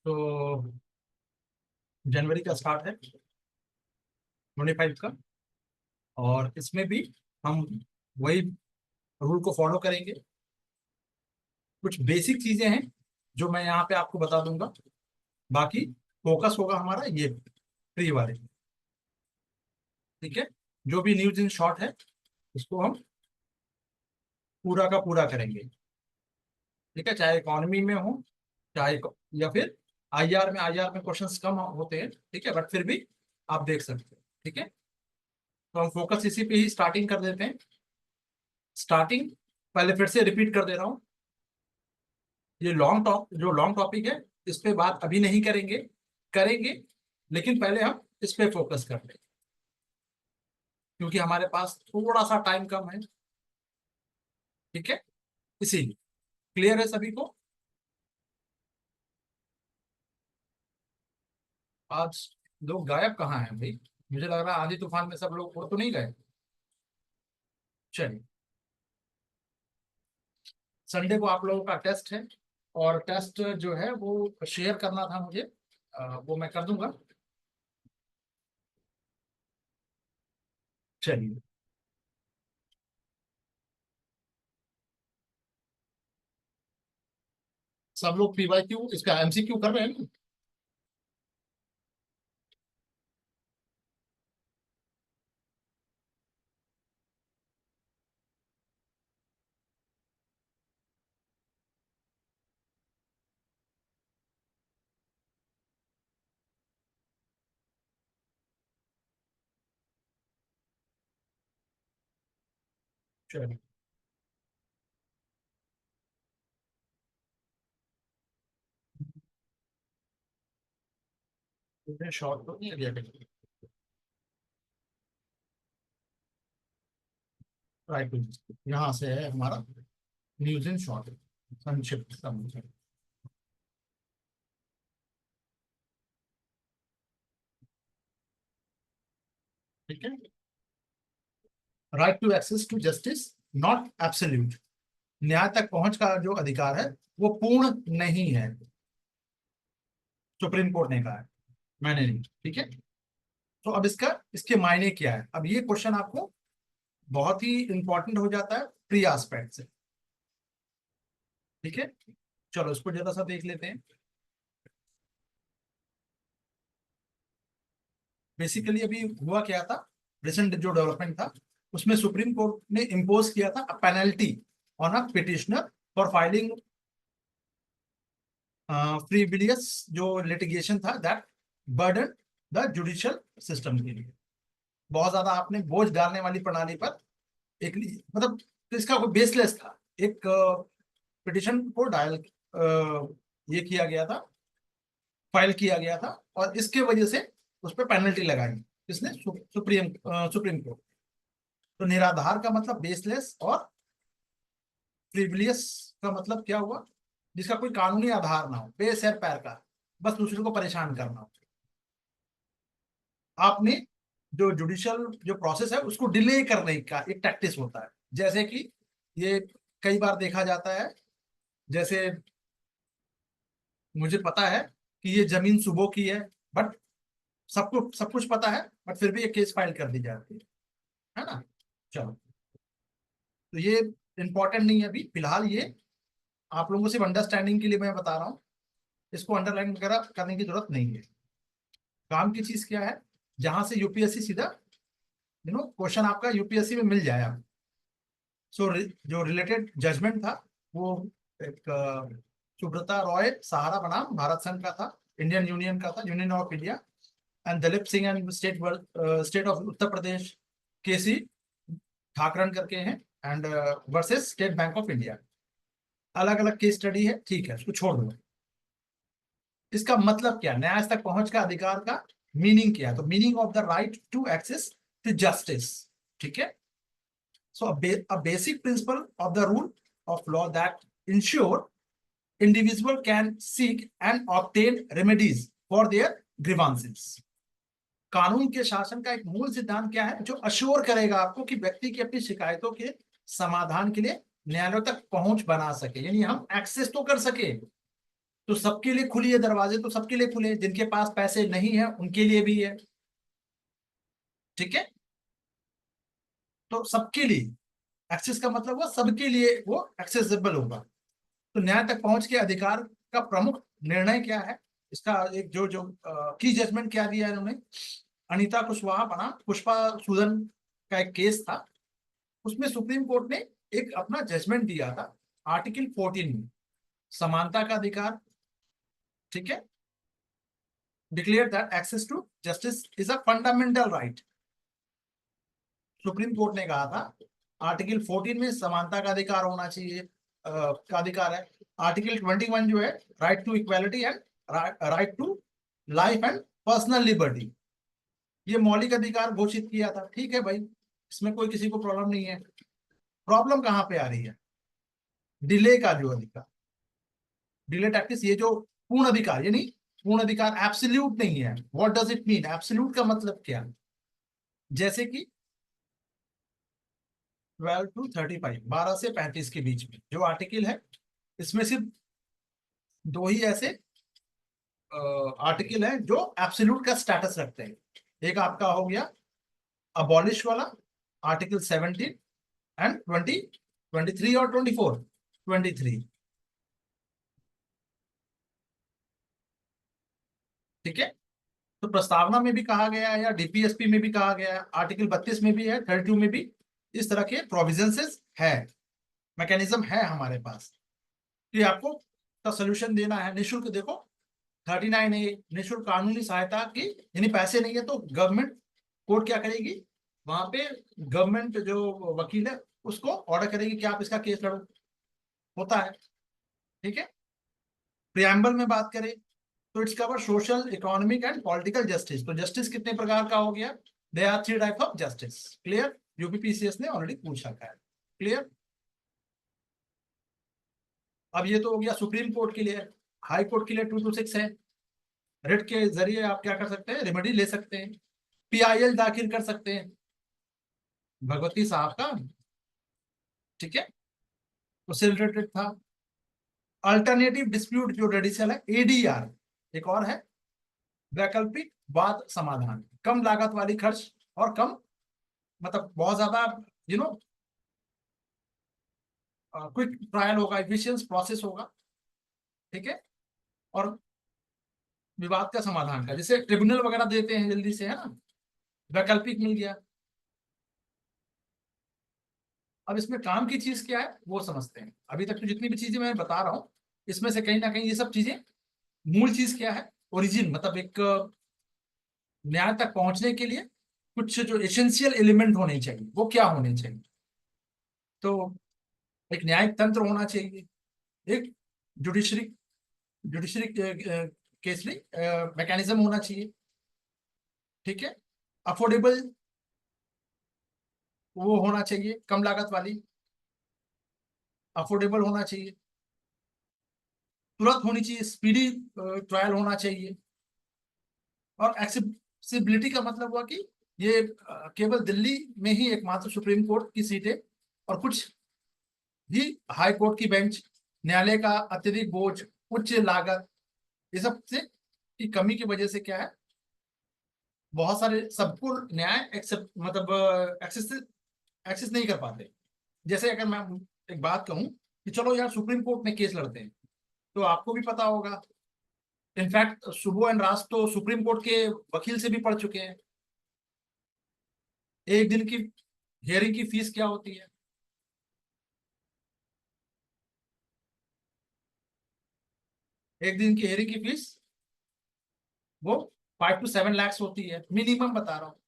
तो जनवरी का स्टार्ट है 25 का। और इसमें भी हम वही रूल को फॉलो करेंगे। कुछ बेसिक चीजें हैं जो मैं यहाँ पे आपको बता दूंगा। बाकी फोकस होगा हमारा ये प्री वाले। ठीक है। जो भी न्यूज इन शॉर्ट है उसको हम पूरा का पूरा करेंगे। ठीक है, चाहे इकोनॉमी में हो, चाहे या फिर आईआर में क्वेश्चंस कम होते हैं। ठीक है, बट फिर भी आप देख सकते हैं। ठीक है, तो हम फोकस इसी पे ही स्टार्टिंग कर देते हैं। स्टार्टिंग पहले फिर से रिपीट कर दे रहा हूँ। ये लॉन्ग टॉपिक है, इस पे बात अभी नहीं करेंगे, करेंगे, लेकिन पहले हम इस पे फोकस कर लें क्योंकि हमारे पास थोड़ा सा टाइम कम है। ठीक है, इसीलिए। क्लियर है सभी को? आज लोग गायब कहाँ हैं भाई? मुझे लग रहा है आंधी तूफान में सब लोग वो तो नहीं गए। चलिए, संडे को आप लोगों का टेस्ट है और टेस्ट जो है वो शेयर करना था मुझे। वो मैं कर दूंगा। चलिए, सब लोग पीवाईक्यू इसका एमसीक्यू कर रहे हैं ना? चलिए, शॉर्ट तो नहीं लिया। राइट, यहाँ से है हमारा न्यूज इन शॉर्ट, संक्षिप्त समझे। ठीक है। Right to access to justice not absolute. न्याय तक पहुंच का जो अधिकार है वो पूर्ण नहीं है, सुप्रीम कोर्ट ने कहा है, मैंने नहीं। ठीक है। तो अब इसके मायने क्या है? अब ये क्वेश्चन आपको बहुत ही इंपॉर्टेंट हो जाता है प्री एस्पेक्ट से। ठीक है, चलो इसको जरा सा देख लेते हैं। बेसिकली अभी हुआ क्या था, रिसेंट जो डेवलपमेंट था उसमें सुप्रीम कोर्ट ने इम्पोज किया था penalty on a petitioner for filing frivolous जो लिटिगेशन था that burden the judicial system के लिए। बहुत ज्यादा आपने बोझ डालने वाली प्रणाली पर एक, मतलब तो इसका कोई बेसलेस था। एक पिटिशन को ये किया गया था, फाइल किया गया था, और इसके वजह से उस पर पेनल्टी लगाई किसने? Supreme court. तो निराधार का मतलब बेसलेस, और फ्रीविलियस का मतलब क्या हुआ? जिसका कोई कानूनी आधार ना हो, बेसैर पैर का, बस दूसरे को परेशान करना हो। आपने जो जुडिशियल जो प्रोसेस है उसको डिले करने का एक टैक्टिस होता है। जैसे कि ये कई बार देखा जाता है, जैसे मुझे पता है कि ये जमीन सुबह की है, बट सबको सब कुछ पता है, बट फिर भी ये केस फाइल कर दी जाती है ना? चलो, तो ये इंपॉर्टेंट नहीं है अभी फिलहाल। ये आप लोगों को सिर्फ अंडरस्टैंडिंग के लिए मैं बता रहा हूँ, इसको अंडरलाइन वगैरह करने की जरूरत नहीं है। काम की चीज क्या है, जहां से यूपीएससी सीधा क्वेश्चन आपका यूपीएससी में मिल जाए। सो जो रिलेटेड जजमेंट था वो एक सुब्रता रॉय सहारा बनाम भारत संघ का था, इंडियन यूनियन का था, union of India, and Dalip Singh and state of Uttar Pradesh, KC Thakaran करके हैं, and versus state bank of India. अलग अलग केस स्टडी है, ठीक है, उसको छोड़ दो। इसका मतलब क्या, न्याय तक पहुंच का अधिकार का मीनिंग क्या है? तो meaning of the right to access to justice. ठीक है। So a basic principle of the rule of law that ensure individual can seek and obtain remedies for their grievances। कानून के शासन का एक मूल सिद्धांत क्या है जो अश्योर करेगा आपको कि व्यक्ति की अपनी शिकायतों के समाधान के लिए न्यायालयों तक पहुंच बना सके, यानी हम एक्सेस तो कर सके। तो सबके लिए खुली है, दरवाजे तो सबके लिए खुले हैं, जिनके पास पैसे नहीं है उनके लिए भी है। ठीक है, तो सबके लिए एक्सेस का मतलब हुआ सबके लिए वो एक्सेसिबल होगा। तो न्याय तक पहुंच के अधिकार का प्रमुख निर्णय क्या है, इसका एक जो जो की जजमेंट क्या दिया है इन्होंने। अनीता कुशवाहा बना पुष्पा सूदन का एक केस था, उसमें सुप्रीम कोर्ट ने एक अपना जजमेंट दिया था आर्टिकल 14 में, समानता का अधिकार। ठीक है, declare that access to justice is a fundamental right. Supreme court ने कहा था आर्टिकल 14 में समानता का अधिकार होना चाहिए, का अधिकार है। आर्टिकल 21 जो है right to equality and right to life and personal liberty, ये मौलिक अधिकार घोषित किया था। ठीक है भाई, इसमें कोई किसी को प्रॉब्लम नहीं है। प्रॉब्लम कहाँ पे आ रही है, डिले का जो अधिकार, डिले टैक्टिस, ये जो पूर्ण अधिकार, यानी पूर्ण अधिकार एब्सोल्यूट नहीं है। What does it mean, absolute का मतलब क्या है? जैसे कि 12 टू 35, 12 से 35 के बीच में जो आर्टिकल है, इसमें सिर्फ दो ही ऐसे आर्टिकल है जो एब्सोल्यूट का स्टेटस रखते हैं। एक आपका हो गया अबॉलिश वाला, आर्टिकल 17 एंड 20, 23 और 24। 23, ठीक है। तो प्रस्तावना में भी कहा गया है या डीपीएसपी में भी कहा गया है, आर्टिकल 32 में भी है, 32 में भी इस तरह के प्रोविजंसेस है, मैकेनिज्म है हमारे पास कि आपको का सोल्यूशन देना है निःशुल्क। देखो 39A निःशुल्क कानूनी सहायता की, यानी पैसे नहीं है तो गवर्नमेंट कोर्ट क्या करेगी, वहां पे गवर्नमेंट जो वकील है उसको ऑर्डर करेगी कि आप इसका केस लड़ो, होता है। ठीक है, प्रियम्बल में बात करें तो it's cover social economic and political justice. तो जस्टिस कितने प्रकार का हो गया, they are 3 type of justice. Clear, UPPCS ने ऑलरेडी पूछ रखा है। क्लियर, अब ये तो हो गया सुप्रीम कोर्ट के लिए। हाई कोर्ट के लिए 226 है, रिट के जरिए आप क्या कर सकते हैं, रेमेडी ले सकते हैं, पीआईएल दाखिल कर सकते हैं भगवती साहब का। ठीक है, उससे रिलेटेड था। अल्टरनेटिव डिस्प्यूट जो रेडिसल है, एडीआर एक और है, वैकल्पिक वाद समाधान, कम लागत वाली खर्च और कम, मतलब बहुत ज्यादा यू नो क्विक ट्रायल होगा, एफिशिएंट प्रोसेस होगा। ठीक है, और विवाद का समाधान का, जैसे ट्रिब्यूनल वगैरह देते हैं जल्दी से, है ना, वैकल्पिक मिल गया। अब इसमें काम की चीज क्या है वो समझते हैं। अभी तक तो जितनी भी चीजें मैं बता रहा हूं, इसमें से कहीं ना कहीं ये सब चीजें, मूल चीज क्या है, ओरिजिन, मतलब एक न्याय तक पहुंचने के लिए कुछ जो एसेंशियल एलिमेंट होने चाहिए वो क्या होने चाहिए। तो एक न्यायिक तंत्र होना चाहिए, एक जुडिशरी जुडिशरी केसरी मैकेनिज्म होना चाहिए। ठीक है, अफोर्डेबल वो होना चाहिए, कम लागत वाली, अफोर्डेबल होना चाहिए, तुरंत होनी चाहिए, स्पीडी ट्रायल होना चाहिए। और एक्सेसिबिलिटी का मतलब हुआ कि ये केवल दिल्ली में ही एकमात्र सुप्रीम कोर्ट की सीटें और कुछ ही हाई कोर्ट की बेंच, न्यायालय का अत्यधिक बोझ, उच्च लागत, ये सब से की कमी की वजह से क्या है, बहुत सारे सबको न्याय एक्सेप्ट, मतलब एक्सेस एक्सेस नहीं कर पाते। जैसे अगर मैं एक बात कहूं कि चलो यार सुप्रीम कोर्ट में केस लड़ते हैं, तो आपको भी पता होगा, इनफैक्ट सुबह एंड राज तो सुप्रीम कोर्ट के वकील से भी पढ़ चुके हैं, एक दिन की हियरिंग की फीस क्या होती है। एक दिन की हियरिंग की फीस वो 5 to 7 lakhs होती है, मिनिमम बता रहा हूँ,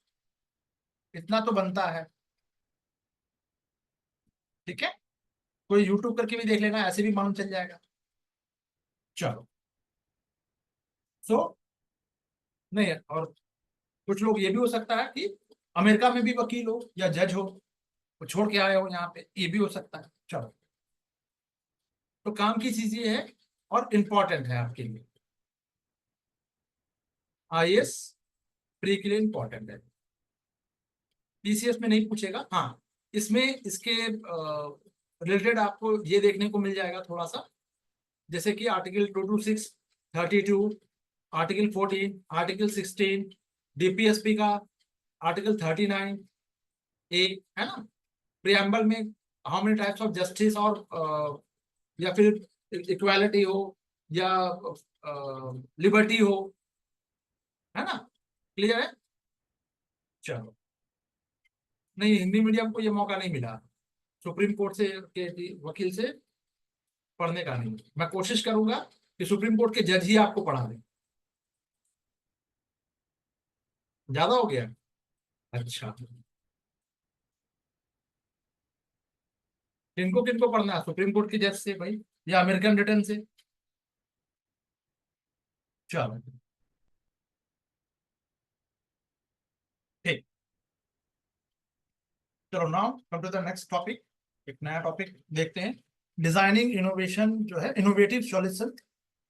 इतना तो बनता है। ठीक है, कोई यूट्यूब करके भी देख लेना, ऐसे भी मालूम चल जाएगा। चलो, सो नहीं है, और कुछ लोग ये भी हो सकता है कि अमेरिका में भी वकील हो या जज हो, वो छोड़ के आए हो यहाँ पे, ये भी हो सकता है। चलो, तो काम की चीज ये है और इम्पोर्टेंट है आपके लिए, आईएएस प्री के लिए इम्पोर्टेंट है, पीसीएस में नहीं पूछेगा। हाँ, इसमें इसके रिलेटेड आपको ये देखने को मिल जाएगा थोड़ा सा, जैसे कि आर्टिकल 226, 32, आर्टिकल 14, आर्टिकल 16, डीपीएसपी का आर्टिकल 39 ए, है ना। प्रियम्बल में how many types of justice, और या फिर इक्वालिटी हो या लिबर्टी हो, है ना। क्लियर है। चलो, नहीं, हिंदी मीडियम को ये मौका नहीं मिला सुप्रीम कोर्ट से के वकील से पढ़ने का। नहीं, मैं कोशिश करूंगा कि सुप्रीम कोर्ट के जज ही आपको पढ़ा दें। ज्यादा हो गया। अच्छा, किनको किनको पढ़ना है? सुप्रीम कोर्ट के जज से भाई, या अमेरिकन रिटर्न से? चलो ठीक। चलो, now come to the next topic. एक नया टॉपिक देखते हैं। डिजाइनिंग इनोवेशन जो है, innovative solution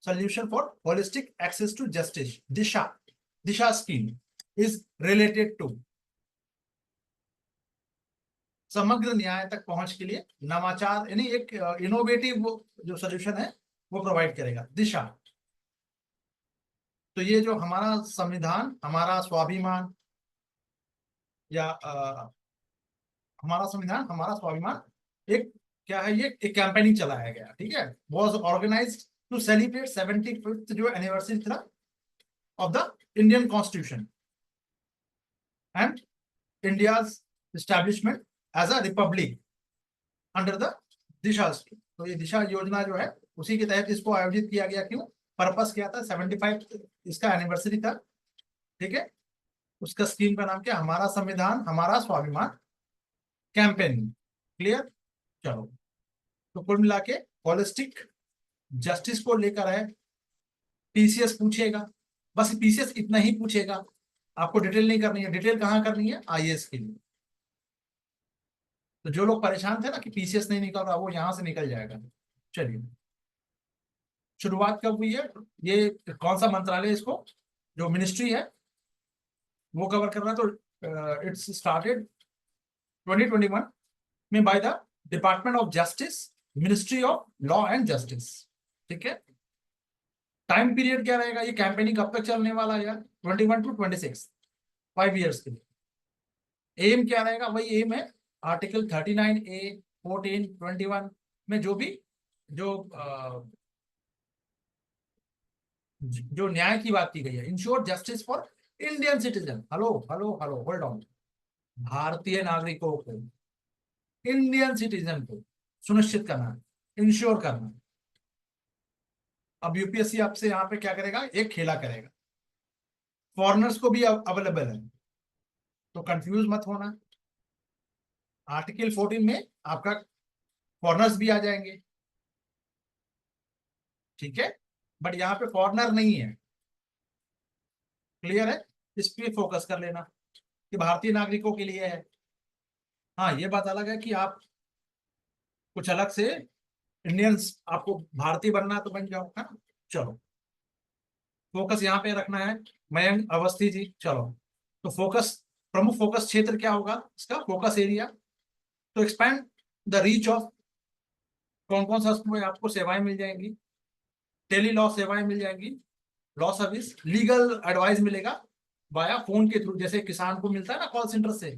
solution for holistic access to justice, Disha scheme is related to समग्र न्याय तक पहुंच के लिए नवाचार, यानी एक इनोवेटिव जो सोल्यूशन है वो प्रोवाइड करेगा दिशा। तो ये जो हमारा संविधान, हमारा स्वाभिमान, या हमारा संविधान हमारा स्वाभिमान, एक क्या है, ये एक कैंपेनिंग चलाया गया, ठीक है। Was organised to celebrate 75th जो एनिवर्सरी था of the Indian constitution and India's establishment as a republic under the Disha scheme. तो ये दिशा योजना जो है उसी के तहत इसको आयोजित किया गया। क्यों? पर्पस क्या था? 75 इसका एनिवर्सरी था, ठीक है। उसका स्कीम का नाम क्या? हमारा संविधान हमारा स्वाभिमान कैंपेन। क्लियर। चलो, तो कुल मिला के होलिस्टिक जस्टिस को लेकर है। पीसीएस पूछेगा, बस पीसीएस इतना ही पूछेगा, आपको डिटेल नहीं करनी है। डिटेल कहाँ करनी है? आईएएस के लिए। तो जो लोग परेशान थे ना कि पीसीएस नहीं निकल रहा, वो यहां से निकल जाएगा। चलिए, शुरुआत कब हुई है? ये कौन सा मंत्रालय इसको, जो मिनिस्ट्री है वो कवर कर रहा है? तो इट्स स्टार्टेड 2021 में by the department of justice, ministry of law and justice, ठीक है। टाइम पीरियड क्या रहेगा? ये कैंपेनिंग कब तक चलने वाला है यार? 21 to 26, 5 years के लिए। एम क्या रहेगा? वही एम है आर्टिकल 39A, 14, 21 में जो भी जो जो न्याय की बात की गई है। Ensure justice for Indian citizen. Hello hello hello, hold on. भारतीय नागरिकों को, इंडियन सिटीजन को सुनिश्चित करना, इंश्योर करना। अब यूपीएससी आपसे यहाँ पे क्या करेगा? एक खेला करेगा। फॉरेनर्स को भी अवेलेबल है, तो कंफ्यूज मत होना। आर्टिकल 14 में आपका फॉरेनर्स भी आ जाएंगे, ठीक है। बट यहाँ पे फॉरेनर नहीं है। क्लियर है। इस पे फोकस कर लेना कि भारतीय नागरिकों के लिए है। हाँ, ये बात अलग है कि आप कुछ अलग से इंडियंस, आपको भारतीय बनना है तो बन जाओ, है ना। चलो, फोकस यहाँ पे रखना है। मयंक अवस्थी जी, चलो। तो फोकस, प्रमुख फोकस क्षेत्र क्या होगा इसका? Focus area. तो एक्सपैंड द रीच ऑफ, कौन कौन सा उसमें आपको सेवाएं मिल जाएंगी? टेली लॉ सेवाएं मिल जाएंगी, लॉ सर्विस, लीगल एडवाइस मिलेगा वाया फोन के थ्रू, जैसे किसान को मिलता है ना कॉल सेंटर से।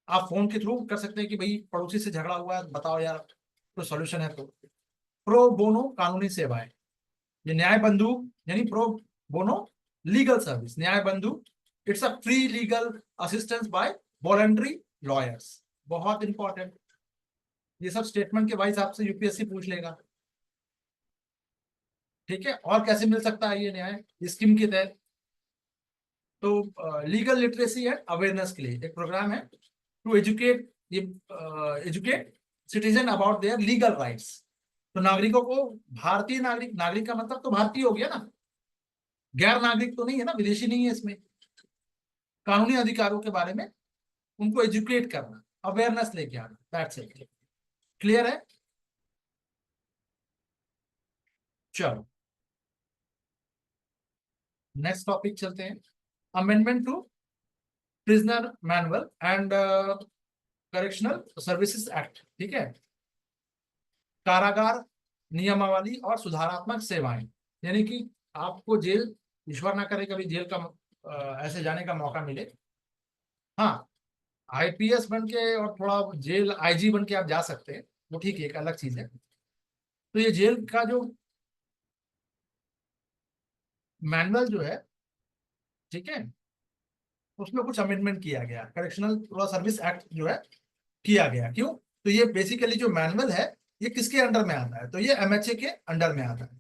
आप फोन के थ्रू कर सकते हैं कि भाई पड़ोसी से झगड़ा हुआ है, बताओ यार कोई सॉल्यूशन है तो। प्रो बोनो कानूनी सेवाएं, ये न्याय बंधु, यानी pro bono legal service, Nyaya Bandhu. It's a free legal assistance by voluntary lawyers. बहुत इंपॉर्टेंट, ये सब स्टेटमेंट के वाइज आपसे यूपीएससी पूछ लेगा, ठीक है। और कैसे मिल सकता है ये न्याय स्कीम के तहत? तो लीगल लिटरेसी एंड अवेयरनेस के लिए एक प्रोग्राम है, टू एजुकेट, ये educate citizen about their legal rights. तो नागरिकों को, भारतीय नागरिक, नागरिक का मतलब तो भारतीय हो गया ना, गैर नागरिक तो नहीं है ना, विदेशी नहीं है इसमें। कानूनी अधिकारों के बारे में उनको एजुकेट करना, अवेयरनेस लेके आना, दैट्स इट। क्लियर है। चलो, नेक्स्ट टॉपिक चलते हैं। Amendment to prisoner manual and correctional services act, ठीक है। कारागार नियमावली और सुधारात्मक सेवाएं। यानी कि आपको जेल, ईश्वर ना करे कभी जेल का ऐसे जाने का मौका मिले, हाँ, आईपीएस बन के और थोड़ा जेल आईजी बन के आप जा सकते हैं, वो ठीक है, एक अलग चीज है। तो ये जेल का जो मैनुअल जो है, ठीक है, उसमें कुछ अमेंडमेंट किया गया, करेक्शनल लॉ सर्विस एक्ट जो है किया गया। क्यों? तो ये बेसिकली जो मैनुअल है, ये किसके अंडर में आता है? तो ये एमएचए के अंडर में आता है,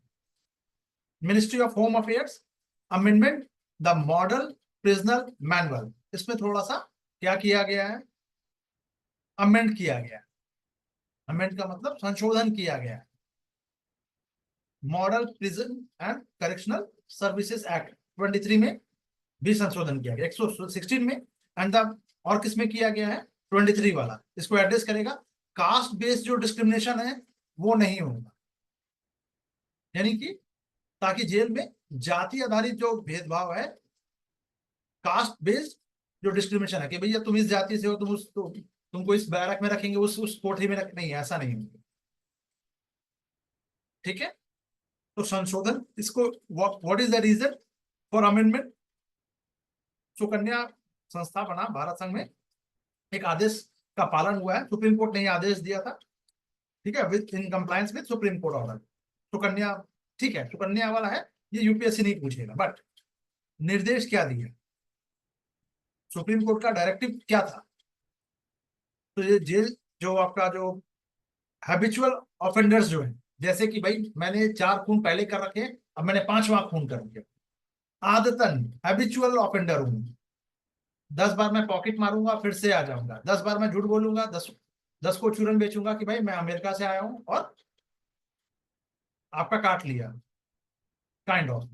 ministry of home affairs, amendment the model prisoner manual. इसमें थोड़ा सा क्या किया गया है, अमेंड किया गया। अमेंड का मतलब संशोधन किया गया। Model prison and correctional services act 23 में भी संशोधन किया गया, 116 में, एंड द और किसमें किया गया है? 23 वाला इसको एड्रेस करेगा। कास्ट बेस्ड जो डिस्क्रिमिनेशन है वो नहीं होगा, यानी कि ताकि जेल में जाति आधारित जो भेदभाव है, कास्ट बेस्ड जो डिस्क्रिमिनेशन है कि भैया तुम इस जाति से हो, तुमको इस बैरक में रखेंगे, उस कोठरी में नहीं, ऐसा नहीं होगा। ठीक है, तो संशोधन इसको, what is the reason for amendment? सुकन्या संस्था बना भारत संघ में, एक आदेश का पालन हुआ है, सुप्रीम कोर्ट ने आदेश दिया था, ठीक है, with in compliance with supreme court order. Sukanya, ठीक है, सुकन्या वाला है, ये यूपीएससी नहीं पूछेगा, बट निर्देश क्या दिया, सुप्रीम कोर्ट का डायरेक्टिव क्या था? तो ये जेल जो आपका जो हैबिचुअल ऑफेंडर्स जो है, जैसे कि भाई मैंने 4 खून पहले कर रखे, अब मैंने 5वां खून कर दिया, आदतन हैबिचुअल ऑफेंडर हूं, 10 बार मैं पॉकेट मारूंगा फिर से आ जाऊंगा, 10 बार मैं झूठ बोलूंगा, 10 को चूरन बेचूंगा कि भाई मैं अमेरिका से आया हूं और आपका काट लिया, काइंड ऑफ।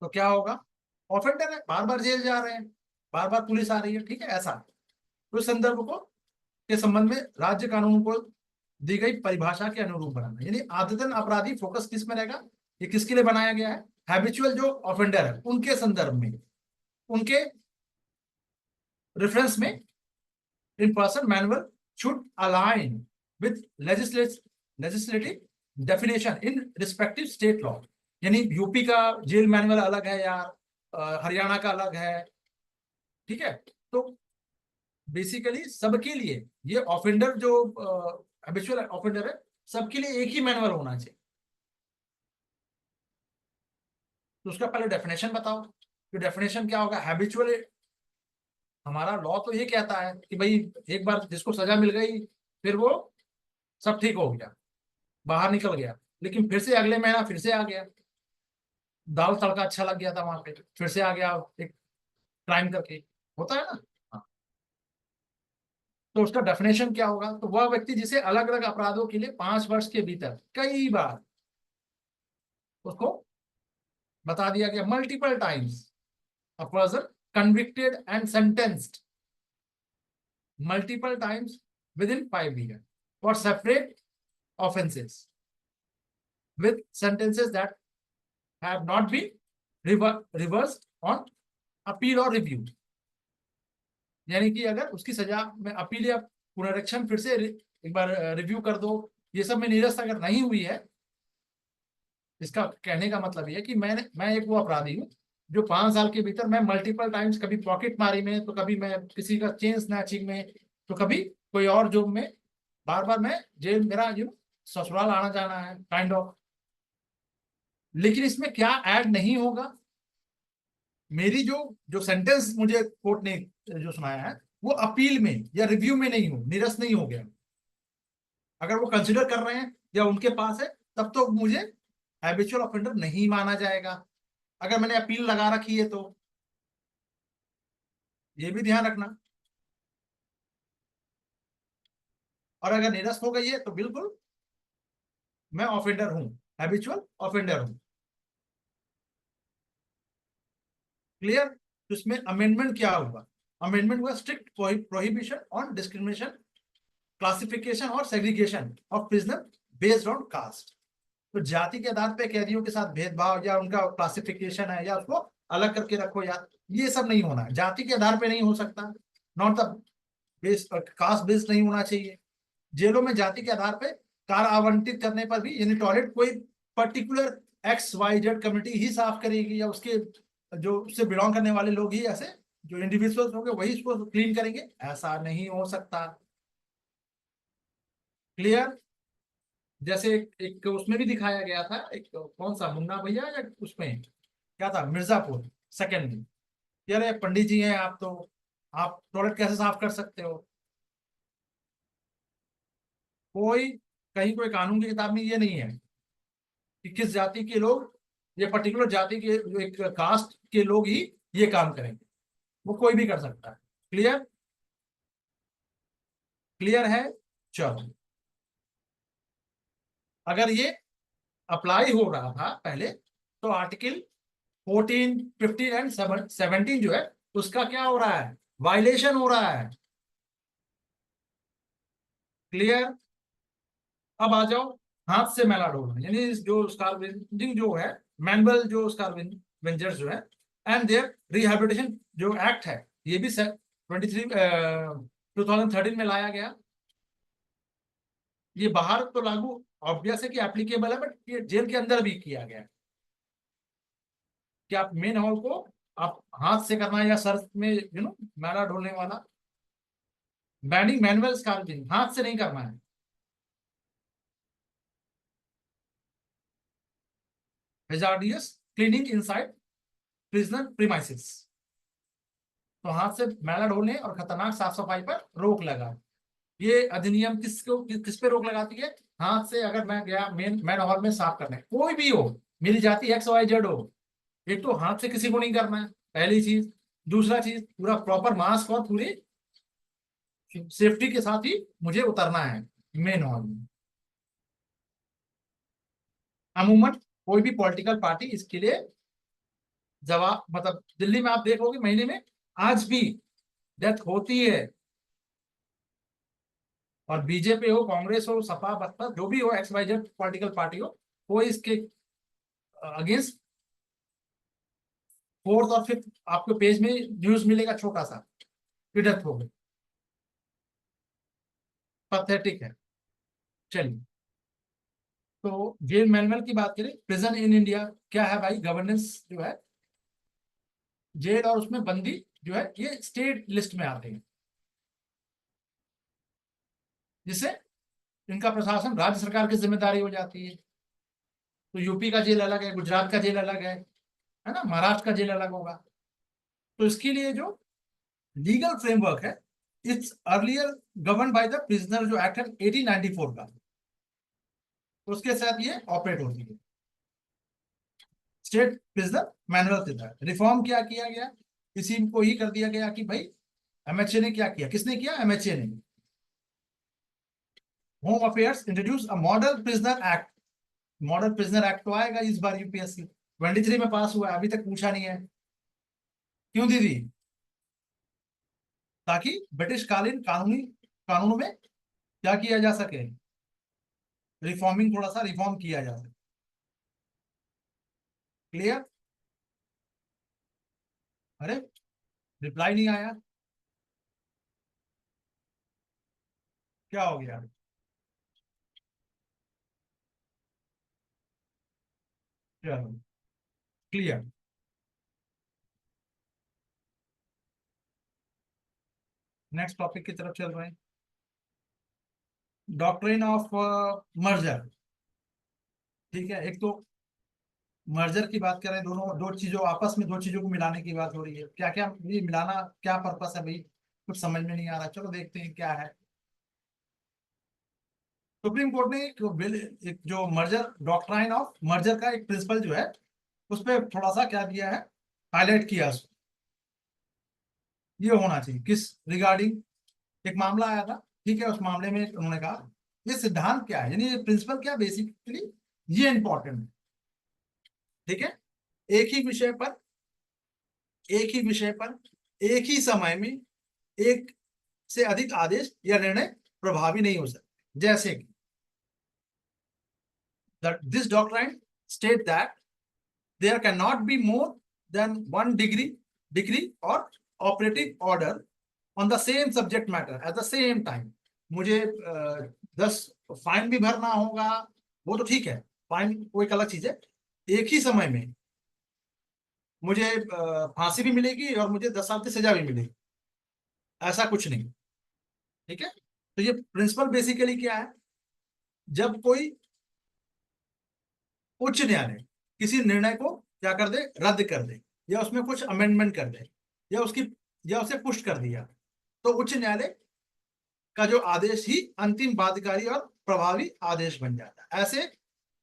तो क्या होगा? ऑफेंडर है, बार बार जेल जा रहे हैं, बार बार पुलिस आ रही है, ठीक है, ऐसा। तो इस संदर्भ को के संबंध में राज्य कानून को दी गई परिभाषा के अनुरूप बनाना, यानी आदतन अपराधी फोकस किस में रहेगा, ये किसके लिए बनाया गया है? हैबिचुअल जो ऑफेंडर है उनके संदर्भ में, उनके रेफरेंस में in person manual should align with legislative definition in respective state law. यानी यूपी का जेल मैनुअल अलग है या हरियाणा का अलग है, ठीक है। तो बेसिकली सबके लिए ये ऑफेंडर जो हैबिचुअल ऑफेंडर है, सबके लिए एक ही मैनुअल होना चाहिए। तो उसका पहले डेफिनेशन बताओ, कि डेफिनेशन क्या होगा? हैबिचुअल, हमारा लॉ तो ये कहता है कि भाई एक बार जिसको सजा मिल गई फिर वो सब ठीक हो गया, बाहर निकल गया, लेकिन फिर से अगले महीना फिर से आ गया, दाल तड़का अच्छा लग गया था वहां पे, फिर से आ गया एक क्राइम करके, होता है ना। हाँ। तो उसका डेफिनेशन क्या होगा? तो वह व्यक्ति जिसे अलग अलग अपराधों के लिए 5 वर्ष के भीतर कई बार, उसको बता दिया गया, multiple times a person convicted and sentenced multiple times within 5 years for separate offenses with sentences that have not been reversed on appeal or review। यानी कि अगर उसकी सजा में अपील या पुनरीक्षण फिर से एक बार रिव्यू कर दो, ये सब में निरस्त अगर नहीं हुई है, इसका कहने का मतलब ये है कि मैं एक वो अपराधी हूँ जो 5 साल के भीतर मैं मल्टीपल टाइम्स, कभी पॉकेट मारी में, तो कभी मैं किसी का चेन स्नैचिंग में, तो कभी कोई और जॉब में, बार बार मैं जेल, मेरा ससुराल आना जाना है, काइंड ऑफ। लेकिन इसमें क्या ऐड नहीं होगा? मेरी जो जो सेंटेंस मुझे कोर्ट ने जो सुनाया है वो अपील में या रिव्यू में नहीं हो, निरस्त नहीं हो गया। अगर वो कंसिडर कर रहे हैं या उनके पास है, तब तो मुझे हैबिचुअल ऑफेंडर नहीं माना जाएगा। अगर मैंने अपील लगा रखी है तो ये भी ध्यान रखना। और अगर निरस्त हो गई है तो बिल्कुल मैं ऑफेंडर हूं, हैबिचुअल ऑफेंडर हूं। क्लियर? तो इसमें अमेंडमेंट क्या हुआ? अमेंडमेंट हुआ strict prohibition on discrimination, classification और segregation of prisoner based on caste. तो जाति के आधार पर कैदियों के साथ भेदभाव या उनका क्लासिफिकेशन है या उसको अलग करके रखो, या ये सब नहीं होना है, जाति के आधार पे नहीं हो सकता, not the base, caste based नहीं होना चाहिए। जेलों में जाति के आधार पे कार आवंटित करने पर भी, यानी टॉयलेट कोई पर्टिकुलर XYZ कम्युनिटी ही साफ करेगी, या उसके जो उससे बिलोंग करने वाले लोग ही, ऐसे जो इंडिविजुअल्स होंगे वही इसको क्लीन करेंगे, ऐसा नहीं हो सकता। क्लियर? जैसे एक उसमें भी दिखाया गया था, एक कौन सा मुन्ना भैया, या उसमें क्या था, मिर्जापुर सेकंड में, यार ये पंडित जी हैं आप, तो आप टॉयलेट कैसे साफ कर सकते हो? कोई कहीं कोई कानून की किताब में ये नहीं है कि किस जाति के लोग, ये पर्टिकुलर जाति के, एक कास्ट के लोग ही ये काम करेंगे, वो कोई भी कर सकता है। क्लियर? क्लियर है? चलो, अगर ये अप्लाई हो रहा था पहले, तो आर्टिकल 14, 15 एंड 17 जो है, उसका क्या हो रहा है, वायलेशन हो रहा है। क्लियर? अब आ जाओ, हाथ से मैला ढोना, यानी जो स्कार्वेंजिंग जो है, मैनुअल जो स्कार्वेंजर्स जो है, एंड देयर रिहैबिलिटेशन जो एक्ट है, ये भी 2013 में लाया गया। ये बाहर तो लागू ऑब्वियस है कि एप्लीकेबल है, बट ये जेल के अंदर भी किया गया है कि आप मेन हॉल को आप हाथ से करना है, या सर में मैला ढोने वाला, बैनिंग मैनुअल स्कार्विंग, हाथ से नहीं करना है। Hazardous cleaning inside prisoner premises, तो हाथ से मैला ढोने और खतरनाक साफ सफाई पर रोक लगा। ये अधिनियम किस पे रोक लगाती है? हाथ से अगर मैं गया मैन हॉल में साफ करने, कोई भी हो, मेरी जाति XYZ हो, एक तो हाथ से किसी को नहीं करना है, पहली चीज। दूसरा चीज, पूरा प्रॉपर मास्क और पूरी सेफ्टी के साथ ही मुझे उतरना है मेन हॉल में। अमूमन कोई भी पॉलिटिकल पार्टी इसके लिए जवाब, मतलब दिल्ली में आप देखोगे महीने में आज भी डेथ होती है, और बीजेपी हो, कांग्रेस हो, सपा बसपा, जो भी हो, XYZ पॉलिटिकल पार्टी हो, कोई इसके अगेंस्ट फोर्थ और फिफ्थ आपको पेज में न्यूज मिलेगा छोटा सा कि डेथ हो गई। पैथेटिक है। चलिए, तो जेल मैनुअल की बात करें, प्रिजन इन इंडिया क्या है भाई, गवर्नेंस जो है, जेल और उसमें बंदी जो है, ये स्टेट लिस्ट में आते हैं, जिससे इनका प्रशासन राज्य सरकार की जिम्मेदारी हो जाती है। तो यूपी का जेल अलग है, गुजरात का जेल अलग है ना, महाराष्ट्र का जेल अलग होगा। तो इसके लिए जो लीगल फ्रेमवर्क है, it's earlier govern by the prisoner जो एक्ट है 1894 का, तो उसके साथ ये ऑपरेट होती है। स्टेट प्रिजनर मैनुअल के तहत रिफॉर्म क्या किया गया, इसी को ही कर दिया गया कि भाई, MHA ने क्या किया, किसने किया, MHA ने, home affairs introduce a model prisoner act. Model prisoner act तो आएगा इस बार, UPSC 23 में पास हुआ है, अभी तक पूछा नहीं है। क्यों दीदी? ताकि ब्रिटिश कालीन कानूनों में क्या किया जा सके, रिफॉर्मिंग, थोड़ा सा रिफॉर्म किया जा सके। क्लियर? अरे, रिप्लाई नहीं आया, क्या हो गया? चलो, क्लियर। नेक्स्ट टॉपिक की तरफ चल रहे हैं, डॉक्ट्रिन ऑफ मर्जर। ठीक है, एक तो मर्जर की बात कर रहे हैं, दोनों दो चीजों, आपस में दो चीजों को मिलाने की बात हो रही है। क्या क्या ये मिलाना, क्या पर्पस है भाई, कुछ समझ में नहीं आ रहा, चलो देखते हैं क्या है। सुप्रीम कोर्ट ने एक जो मर्जर, डॉक्ट्राइन ऑफ मर्जर का एक प्रिंसिपल जो है, उस पर थोड़ा सा क्या दिया है, हाईलाइट किया उसको। ये होना चाहिए किस रिगार्डिंग, एक मामला आया था, ठीक है, उस मामले में उन्होंने कहा ये सिद्धांत क्या है, यानी ये प्रिंसिपल क्या, बेसिकली ये इंपॉर्टेंट है। ठीक है, एक ही विषय पर, एक ही विषय पर एक ही समय में एक से अधिक आदेश या निर्णय प्रभावी नहीं हो सकते। जैसे कि this doctrine state that there can not be more than one degree और operative order on the same subject matter at the same time. मुझे 10 तो फाइन भी भरना होगा, वो तो ठीक है, फाइन वो एक अलग चीज है। एक ही समय में मुझे फांसी भी मिलेगी और मुझे 10 साल की सजा भी मिलेगी, ऐसा कुछ नहीं। ठीक है, तो ये प्रिंसिपल बेसिकली क्या है, जब कोई उच्च न्यायालय किसी निर्णय को क्या कर दे, रद्द कर दे, या उसमें कुछ अमेंडमेंट कर दे, या उसकी या उसे पुष्ट कर दिया, तो उच्च न्यायालय का जो आदेश ही अंतिम बाध्यकारी और प्रभावी आदेश बन जाता है। ऐसे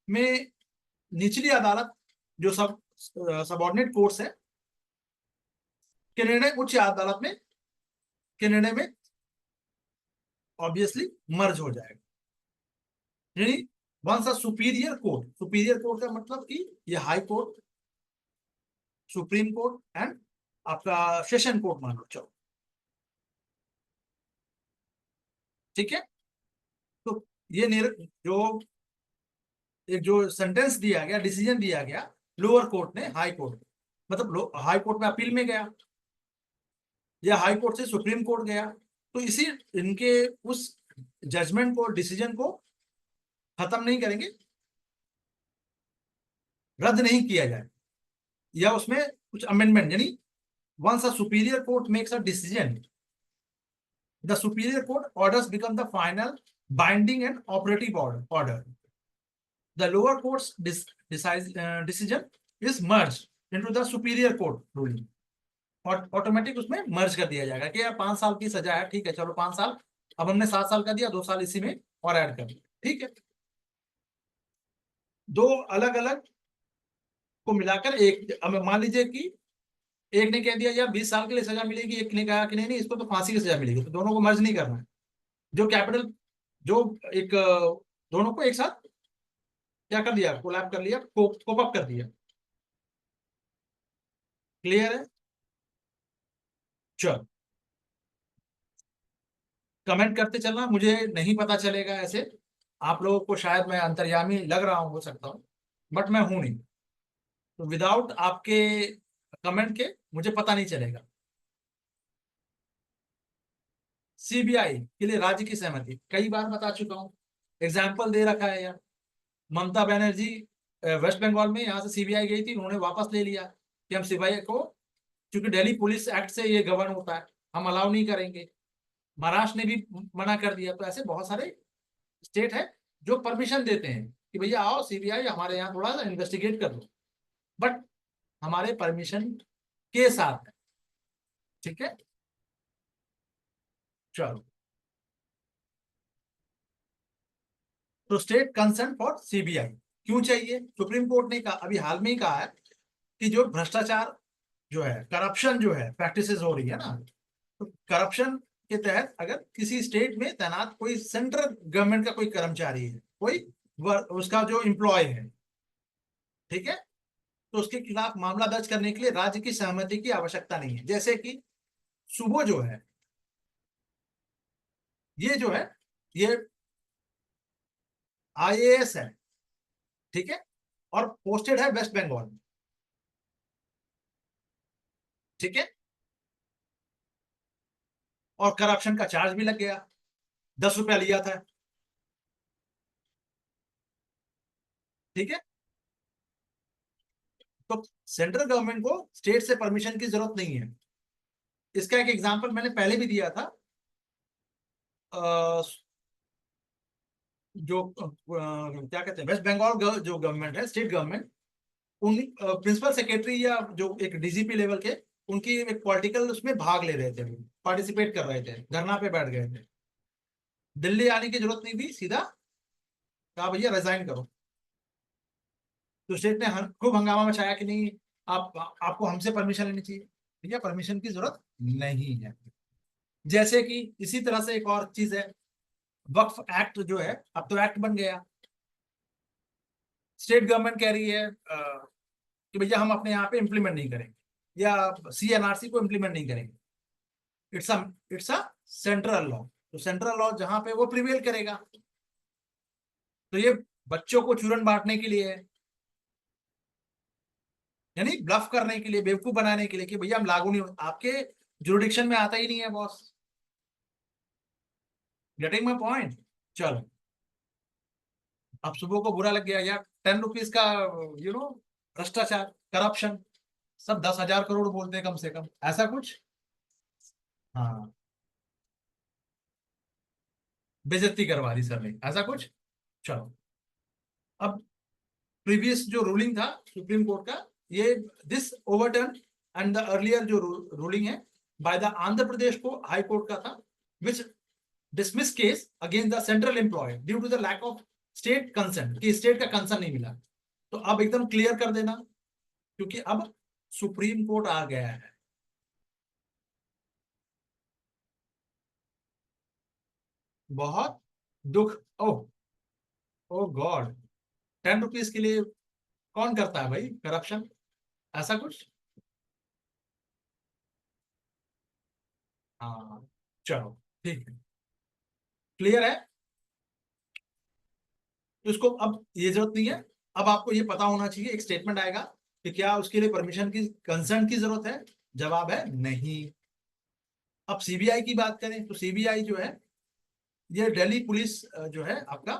में निचली अदालत जो सबऑर्डिनेट कोर्ट्स है के निर्णय उच्च अदालत में के निर्णय में ऑब्वियसली मर्ज हो जाएगा। यानी वंस अ सुपीरियर कोर्ट का मतलब कि ये high court, supreme court and आपका सेशन कोर्ट मान लो, चलो ठीक है। तो ये जो एक जो सेंटेंस दिया गया, डिसीजन दिया गया लोअर कोर्ट ने हाई कोर्ट, मतलब हाई कोर्ट में अपील में गया या हाई कोर्ट से सुप्रीम कोर्ट गया, तो इसी इनके उस जजमेंट को, डिसीजन को खत्म नहीं करेंगे, रद्द नहीं किया जाए, या उसमें कुछ अमेंडमेंट, यानी once a superior court makes a decision, the superior court orders become the final binding and operative order, the lower courts decision is merge into the superior court ruling, और ऑटोमेटिक उसमें merge कर दिया जाएगा कि यार 5 साल की सजा है, ठीक है चलो 5 साल, अब हमने 7 साल का दिया, 2 साल इसी में और ऐड कर दिया, ठीक है। दो अलग अलग को मिलाकर एक, अब मान लीजिए कि एक ने कह दिया यार 20 साल के लिए सजा मिलेगी, एक ने कहा कि नहीं नहीं इसको तो फांसी की सजा मिलेगी, तो दोनों को मर्ज नहीं करना है। जो कैपिटल जो एक दोनों को एक साथ क्या कर दिया, कोलैब कर लिया, कोप अप कर दिया। क्लियर है? चलो कमेंट करते चलना, मुझे नहीं पता चलेगा ऐसे, आप लोगों को शायद मैं अंतर्यामी लग रहा हूं, हो सकता हूं, बट मैं हूं नहीं, तो विदाउट आपके कमेंट के मुझे पता नहीं चलेगा। सीबीआई के लिए राज्य की सहमति कई बार बता चुका हूं, एग्जाम्पल दे रखा है यार। ममता बनर्जी वेस्ट बंगाल में यहाँ से सीबीआई गई थी, उन्होंने वापस ले लिया कि हम सीबीआई को, क्योंकि दिल्ली पुलिस एक्ट से ये गवर्न होता है, हम अलाउ नहीं करेंगे। महाराष्ट्र ने भी मना कर दिया। तो ऐसे बहुत सारे स्टेट है जो परमिशन देते हैं कि भैया आओ सीबीआई हमारे यहाँ थोड़ा सा इन्वेस्टिगेट कर लो, बट हमारे परमिशन के साथ है, ठीक है। चलो, तो स्टेट कंसर्न फॉर सीबीआई क्यों चाहिए, सुप्रीम कोर्ट ने कहा, अभी हाल में ही कहा है कि जो भ्रष्टाचार जो है, करप्शन जो है, प्रैक्टिसेस हो रही है ना, तो करप्शन के तहत अगर किसी स्टेट में तैनात कोई सेंट्रल गवर्नमेंट का कोई कर्मचारी है, कोई उसका जो एम्प्लॉय है, ठीक है, तो उसके खिलाफ मामला दर्ज करने के लिए राज्य की सहमति की आवश्यकता नहीं है। जैसे कि सुबो जो है, ये जो है, ये आईएएस है, ठीक है, और पोस्टेड है वेस्ट बंगाल में, ठीक है, और करप्शन का चार्ज भी लग गया, 10 रुपया लिया था, ठीक है। तो सेंट्रल गवर्नमेंट को स्टेट से परमिशन की जरूरत नहीं है। इसका एक एग्जांपल मैंने पहले भी दिया था, जो क्या कहते हैं, वेस्ट बंगाल जो गवर्नमेंट है, स्टेट गवर्नमेंट, उन प्रिंसिपल सेक्रेटरी या जो एक डीजीपी लेवल के, उनकी एक पॉलिटिकल उसमें भाग ले रहे थे, पार्टिसिपेट कर रहे थे, धरना पे बैठ गए थे, दिल्ली आने की जरूरत नहीं थी, सीधा कहा भैया रिजाइन करो। तो स्टेट ने खूब हंगामा मचाया कि नहीं, आप आपको हमसे परमिशन लेनी चाहिए, भैया परमिशन की जरूरत नहीं है। जैसे कि इसी तरह से एक और चीज है, वक्फ एक्ट जो है, अब तो एक्ट बन गया, स्टेट गवर्नमेंट कह रही है कि भैया हम अपने यहाँ पे इम्प्लीमेंट नहीं करेंगे, या सीएनआरसी को इम्प्लीमेंट नहीं करेंगे, it's a it's a central law, तो सेंट्रल लॉ जहां पे वो प्रिवेल करेगा। तो ये बच्चों को चूरन बांटने के लिए है, यानी ब्लफ करने के लिए, बेवकूफ बनाने के लिए कि भैया हम लागू नहीं, आपके जुरिडिक्शन में आता ही नहीं है बॉस। Getting my point? चलो, अब सुबह को बुरा लग गया यार, 10 रुपीज का भ्रष्टाचार, करप्शन, सब 10,000 करोड़ बोलते हैं कम से कम, ऐसा कुछ। हाँ, बेइज्जती करवा दी सर ने, ऐसा कुछ। चलो, अब प्रीवियस जो रूलिंग था सुप्रीम कोर्ट का, ये this overturn and the earlier जो रूलिंग है बाय द आंध्र प्रदेश को हाई कोर्ट का था, which dismiss case against the central employ due to the lack of state concern, कि स्टेट का कंसर्न नहीं मिला। तो अब एकदम क्लियर कर देना, क्योंकि अब सुप्रीम कोर्ट आ गया है। बहुत दुख। ओ, ओ गॉड, 10 रुपीज के लिए कौन करता है भाई करप्शन, ऐसा कुछ। हाँ, चलो ठीक है, क्लियर है। तो इसको अब ये जरूरत नहीं है, अब आपको ये पता होना चाहिए, एक स्टेटमेंट आएगा कि क्या उसके लिए परमिशन की, कंसर्न की जरूरत है, जवाब है नहीं। अब सीबीआई की बात करें तो सीबीआई जो है, ये दिल्ली पुलिस जो है आपका,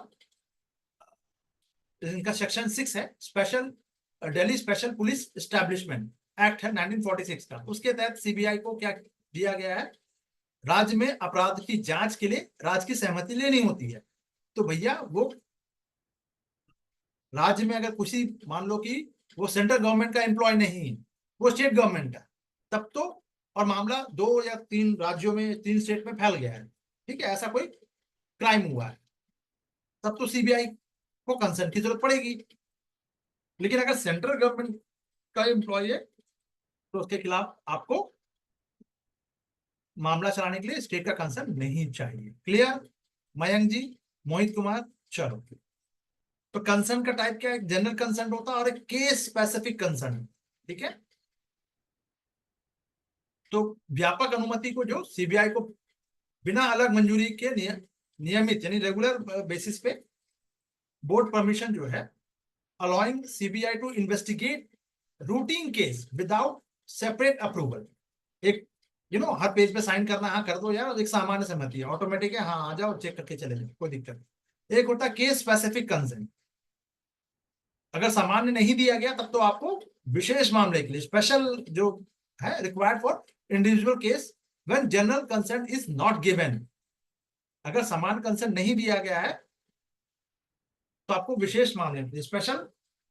इनका सेक्शन 6 है, special Delhi special police establishment act है 1946 का, उसके तहत सीबीआई को क्या दिया गया है, राज्य में अपराध की जांच के लिए राज्य की सहमति लेनी होती है। तो भैया वो राज्य में अगर किसी, मान लो कि वो सेंट्रल गवर्नमेंट का एम्प्लॉय नहीं है, वो स्टेट गवर्नमेंट का, तब तो, और मामला 2 या 3 राज्यों में, 3 स्टेट में फैल गया है, ठीक है, ऐसा कोई क्राइम हुआ है, तब तो सीबीआई को कंसर्न की जरूरत पड़ेगी। लेकिन अगर सेंट्रल गवर्नमेंट का एम्प्लॉय है, तो उसके खिलाफ आपको मामला चलाने के लिए स्टेट का कंसर्न नहीं चाहिए। क्लियर मयंक जी, मोहित कुमार। चलो, तो कंसर्न का टाइप क्या है, जनरल कंसर्न होता है और एक केस स्पेसिफिक कंसर्न, ठीक है। तो व्यापक अनुमति को जो सीबीआई को बिना अलग मंजूरी के नियमित यानी रेगुलर बेसिस पे बोर्ड परमिशन जो है, allowing CBI to investigate routine case without separate approval. एक हर पेज पे साइन करना, हाँ कर दो यार, और एक सामान्य सहमति है, ऑटोमेटिक है, हाँ आ जाओ चेक करके चले जाओ, कोई दिक्कत नहीं। एक होता है केस स्पेसिफिक कंसर्न, अगर सामान्य नहीं दिया गया तब तो आपको विशेष मामले के लिए स्पेशल जो है required for individual case when general concern is not given. अगर समान कंसर्न नहीं दिया गया है तो आपको विशेष मामले में स्पेशल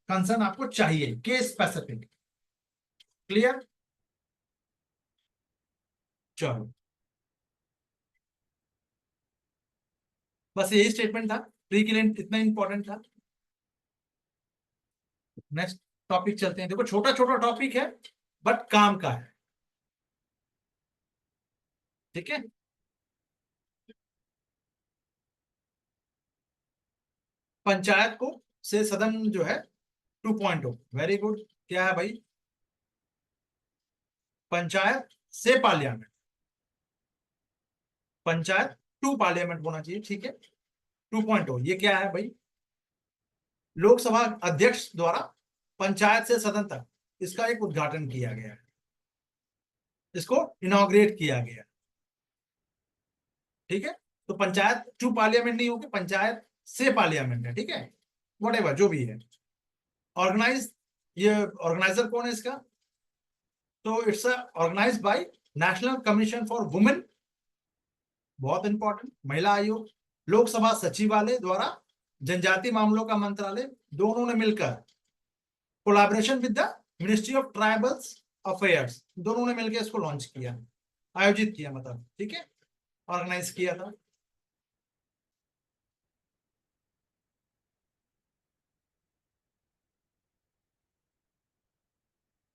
कंसर्न आपको चाहिए, केस स्पेसिफिक। क्लियर। चलो, बस यही स्टेटमेंट था, प्री के लिए इतना इंपॉर्टेंट था। नेक्स्ट टॉपिक चलते हैं, देखो छोटा छोटा टॉपिक है बट काम का है, ठीक है। पंचायत को से सदन जो है 2.0, वेरी गुड। क्या है भाई, पंचायत से पार्लियामेंट, पंचायत टू पार्लियामेंट होना चाहिए, ठीक है। 2.0 ये क्या है भाई, लोकसभा अध्यक्ष द्वारा पंचायत से सदन तक इसका एक उद्घाटन किया गया है, इसको इनॉग्रेट किया गया, ठीक है। तो पंचायत टू पार्लियामेंट नहीं होगी, पंचायत से पार्लियामेंट है, ठीक है, वट जो भी है। ऑर्गेनाइज, ये ऑर्गेनाइजर कौन है इसका, तो it's organise by national commission for women, बहुत इंपॉर्टेंट, महिला आयोग। लोकसभा सचिवालय द्वारा जनजाति मामलों का मंत्रालय, दोनों ने मिलकर collaboration with the ministry of tribals affairs, दोनों ने मिलकर इसको लॉन्च किया, आयोजित किया, मतलब ठीक है, ऑर्गेनाइज किया था।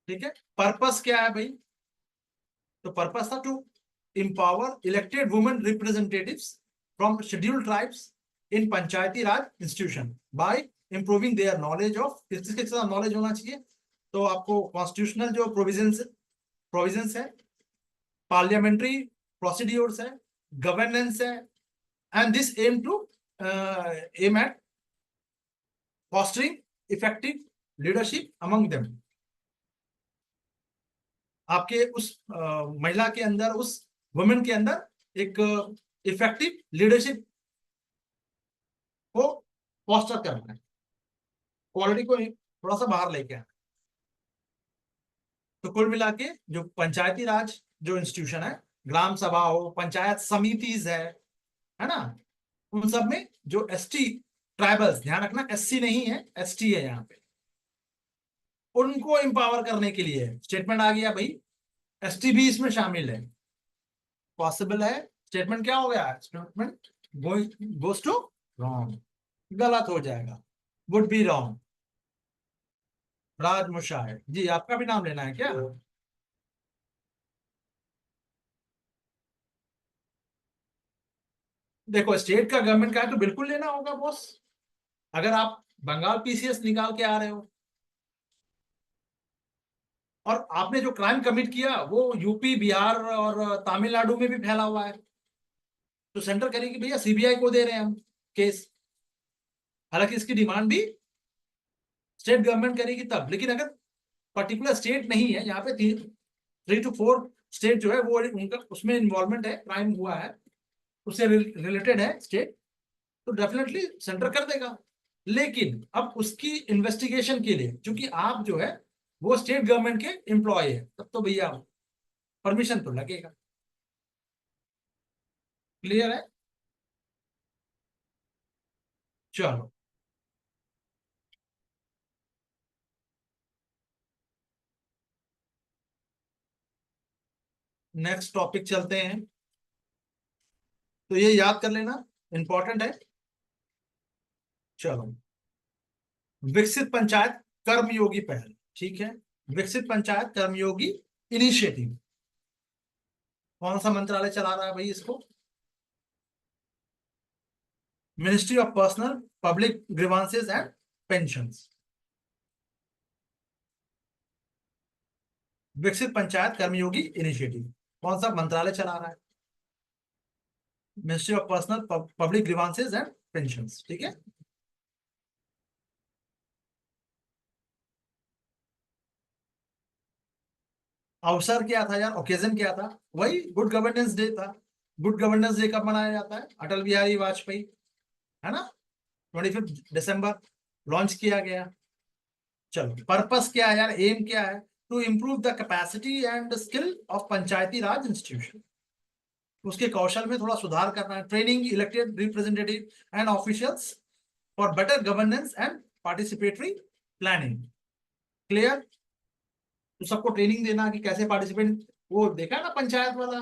ठीक है, पर्पस क्या है भाई, तो पर्पस था to empower elected women representatives from scheduled tribes in Panchayati Raj institution by improving their knowledge of, किसके साथ नॉलेज होना चाहिए, तो आपको कॉन्स्टिट्यूशनल जो प्रोविजंस है, पार्लियामेंट्री प्रोसीड्योर्स है, गवर्नेंस है, and this aim at fostering effective leadership among them. आपके उस महिला के अंदर, उस वुमेन के अंदर एक इफेक्टिव लीडरशिप को फोस्टर करना है, क्वालिटी को थोड़ा सा बाहर लेके आना। तो कुल मिला के जो पंचायती राज जो इंस्टीट्यूशन है, ग्राम सभा हो, पंचायत समितिज है ना, उन सब में जो एसटी ट्राइबल्स, ध्यान रखना एससी नहीं है, एसटी है यहाँ पे, उनको एम्पावर करने के लिए स्टेटमेंट आ गया भाई, एसटी भी इसमें शामिल है। पॉसिबल है, स्टेटमेंट क्या हो गया, स्टेटमेंट गोज टू रॉन्ग, गलत हो जाएगा, वुड बी रॉन्ग। राज मुशाहिद जी, आपका भी नाम लेना है क्या? देखो स्टेट का गवर्नमेंट का है तो बिल्कुल लेना होगा बॉस। अगर आप बंगाल पीसीएस निकाल के आ रहे हो और आपने जो क्राइम कमिट किया वो यूपी, बिहार और तमिलनाडु में भी फैला हुआ है, तो सेंटर करेगी भैया सीबीआई को दे रहे हैं हम केस। हालांकि इसकी डिमांड भी स्टेट गवर्नमेंट करेगी तब, लेकिन अगर पर्टिकुलर स्टेट नहीं है यहाँ पे, 3 to 4 स्टेट जो है वो उनका उसमें इन्वॉल्वमेंट है, क्राइम हुआ है, उससे रिलेटेड है स्टेट, तो डेफिनेटली सेंटर कर देगा। लेकिन अब उसकी इन्वेस्टिगेशन के लिए क्योंकि आप जो है वो स्टेट गवर्नमेंट के एम्प्लॉय है, तब तो भैया परमिशन तो लगेगा। क्लियर है? चलो नेक्स्ट टॉपिक चलते हैं। तो ये याद कर लेना, इंपॉर्टेंट है। चलो, विकसित पंचायत कर्मयोगी पहल, ठीक है, विकसित पंचायत कर्मयोगी इनिशिएटिव, कौन सा मंत्रालय चला रहा है भाई इसको? Ministry of personnel public grievances and pensions. विकसित पंचायत कर्मयोगी इनिशिएटिव कौन सा मंत्रालय चला रहा है? Ministry of personnel public grievances and pensions, ठीक है। अवसर क्या था यार, ओकेजन क्या था? वही गुड गवर्नेंस डे था। गुड गवर्नेंस डे कब मनाया जाता है? अटल बिहारी वाजपेयी, है ना, 25 दिसंबर लॉन्च किया गया। चलो, पर्पस क्या है यार, एम क्या है? To improve the capacity and skill of Panchayati Raj institution, उसके कौशल में थोड़ा सुधार करना है। Training elected representative and officials for better governance and participatory planning. Clear? तो सबको ट्रेनिंग देना कि कैसे पार्टिसिपेट, वो देखा ना पंचायत वाला,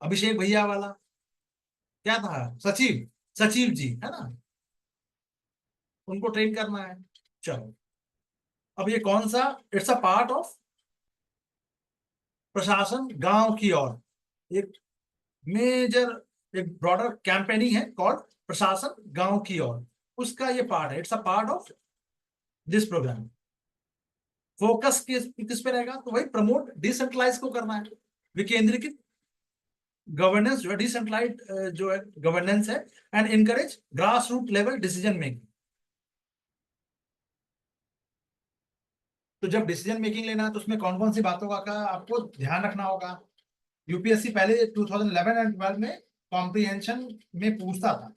अभिषेक भैया वाला, क्या था, सचिव, सचिव जी है ना, उनको ट्रेन करना है। चलो, अब ये कौन सा, इट्स अ पार्ट ऑफ प्रशासन गांव की ओर, एक मेजर एक ब्रॉडर कैंपेनिंग है कॉल्ड प्रशासन गांव की ओर, उसका ये पार्ट है, it's a part of this program. Focus किस पे रहेगा? तो वही प्रमोट डिसेंट्रलाइज को करना है, विकेंद्रीकृत गवर्नेंस जो है, डिसेंट्रलाइज जो है गवर्नेंस है, and encourage grass root level decision making. तो जब डिसीजन मेकिंग लेना है तो उसमें कौन कौन सी बातों का आपको ध्यान रखना होगा? यूपीएससी पहले 2011 एंड 12 में कॉम्प्रिहेंशन में पूछता था।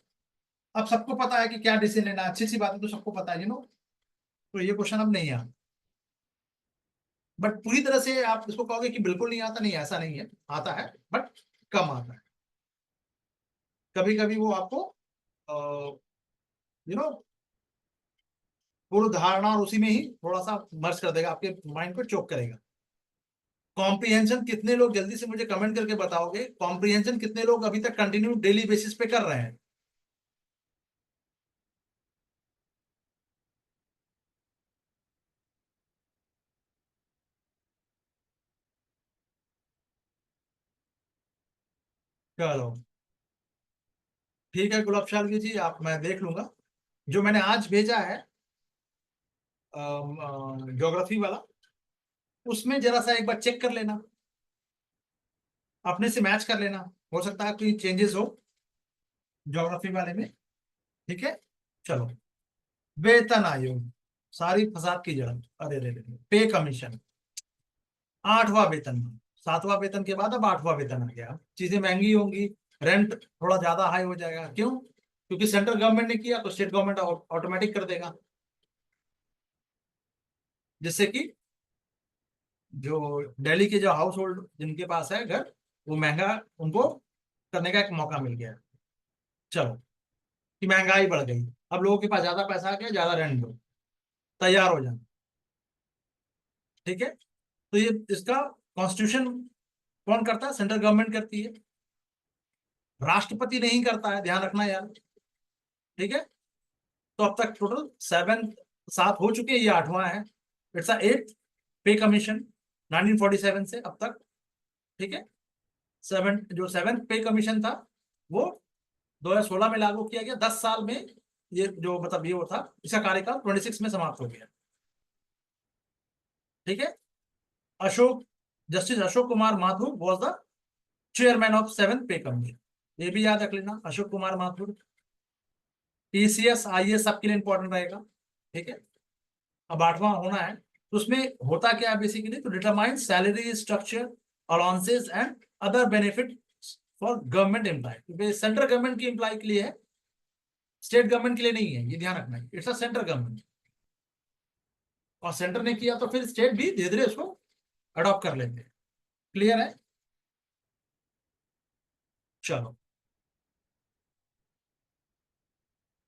अब सबको पता है कि क्या डिसीजन लेना है, अच्छी सी बात है, तो सबको पता है तो ये क्वेश्चन अब नहीं आता। बट पूरी तरह से आप इसको कहोगे कि बिल्कुल नहीं आता, नहीं, ऐसा नहीं है, आता है बट कम आता है। कभी कभी वो आपको यू नो पूर्व धारणा और उसी में ही थोड़ा सा मर्ज कर देगा, आपके माइंड को चोक करेगा। कॉम्प्रिहेंशन कितने लोग, जल्दी से मुझे कमेंट करके बताओगे, कॉम्प्रिहेंशन कितने लोग अभी तक कंटिन्यू डेली बेसिस पे कर रहे हैं? चलो ठीक है गुलाब शालवी जी, आप, मैं देख लूंगा जो मैंने आज भेजा है ज्योग्राफी वाला, उसमें जरा सा एक बार चेक कर लेना, अपने से मैच कर लेना, हो सकता है कोई चेंजेस हो ज्योग्राफी वाले में। ठीक है, चलो। वेतन आयोग, सारी फसाद की जड़, अरे रे रे, पे कमीशन, 8वां वेतन, 7वां वेतन के बाद अब 8वां वेतन आ गया। चीजें महंगी होंगी, रेंट थोड़ा ज्यादा हाई हो जाएगा, क्यों? क्योंकि सेंट्रल गवर्नमेंट ने किया तो स्टेट गवर्नमेंट ऑटोमेटिक कर देगा, जिससे कि जो दिल्ली के जो हाउस होल्ड जिनके पास है घर, वो महंगा उनको करने का एक मौका मिल गया। चलो, कि महंगाई बढ़ गई, अब लोगों के पास ज्यादा पैसा आ गया, ज्यादा रेंट दो, तैयार हो जाना। ठीक है, तो ये इसका कॉन्स्टिट्यूशन कौन करता है? सेंट्रल गवर्नमेंट करती है, राष्ट्रपति नहीं करता है, ध्यान रखना यार। ठीक है, तो अब तक टोटल 7 हो चुके हैं, ये 8वां है। इट्स अ 8th पे कमीशन 1947 से अब तक। ठीक है, 7th पे कमीशन था, वो 2016 में लागू किया गया। 10 साल में ये जो मतलब ये वो था, इसका कार्यकाल 26 में समाप्त हो गया। ठीक है, Ashok justice Ashok Kumar Mathur was the chairman of 7th पे कमीशन, ये भी याद रख लेना, अशोक कुमार माथुर। पीसीएस आईएएस सबके लिए इंपॉर्टेंट रहेगा। ठीक है, अब 8वां होना है, तो उसमें होता क्या है बेसिकली, तो determine salary structure, allowances and other benefit for government employ. Central government की एम्प्लॉय के लिए है, स्टेट गवर्नमेंट के लिए नहीं है, ये ध्यान रखना है। इट्स अ सेंट्रल गवर्नमेंट, और सेंटर ने किया तो फिर स्टेट भी धीरे धीरे उसको अडॉप्ट कर लेते हैं। क्लियर है? चलो,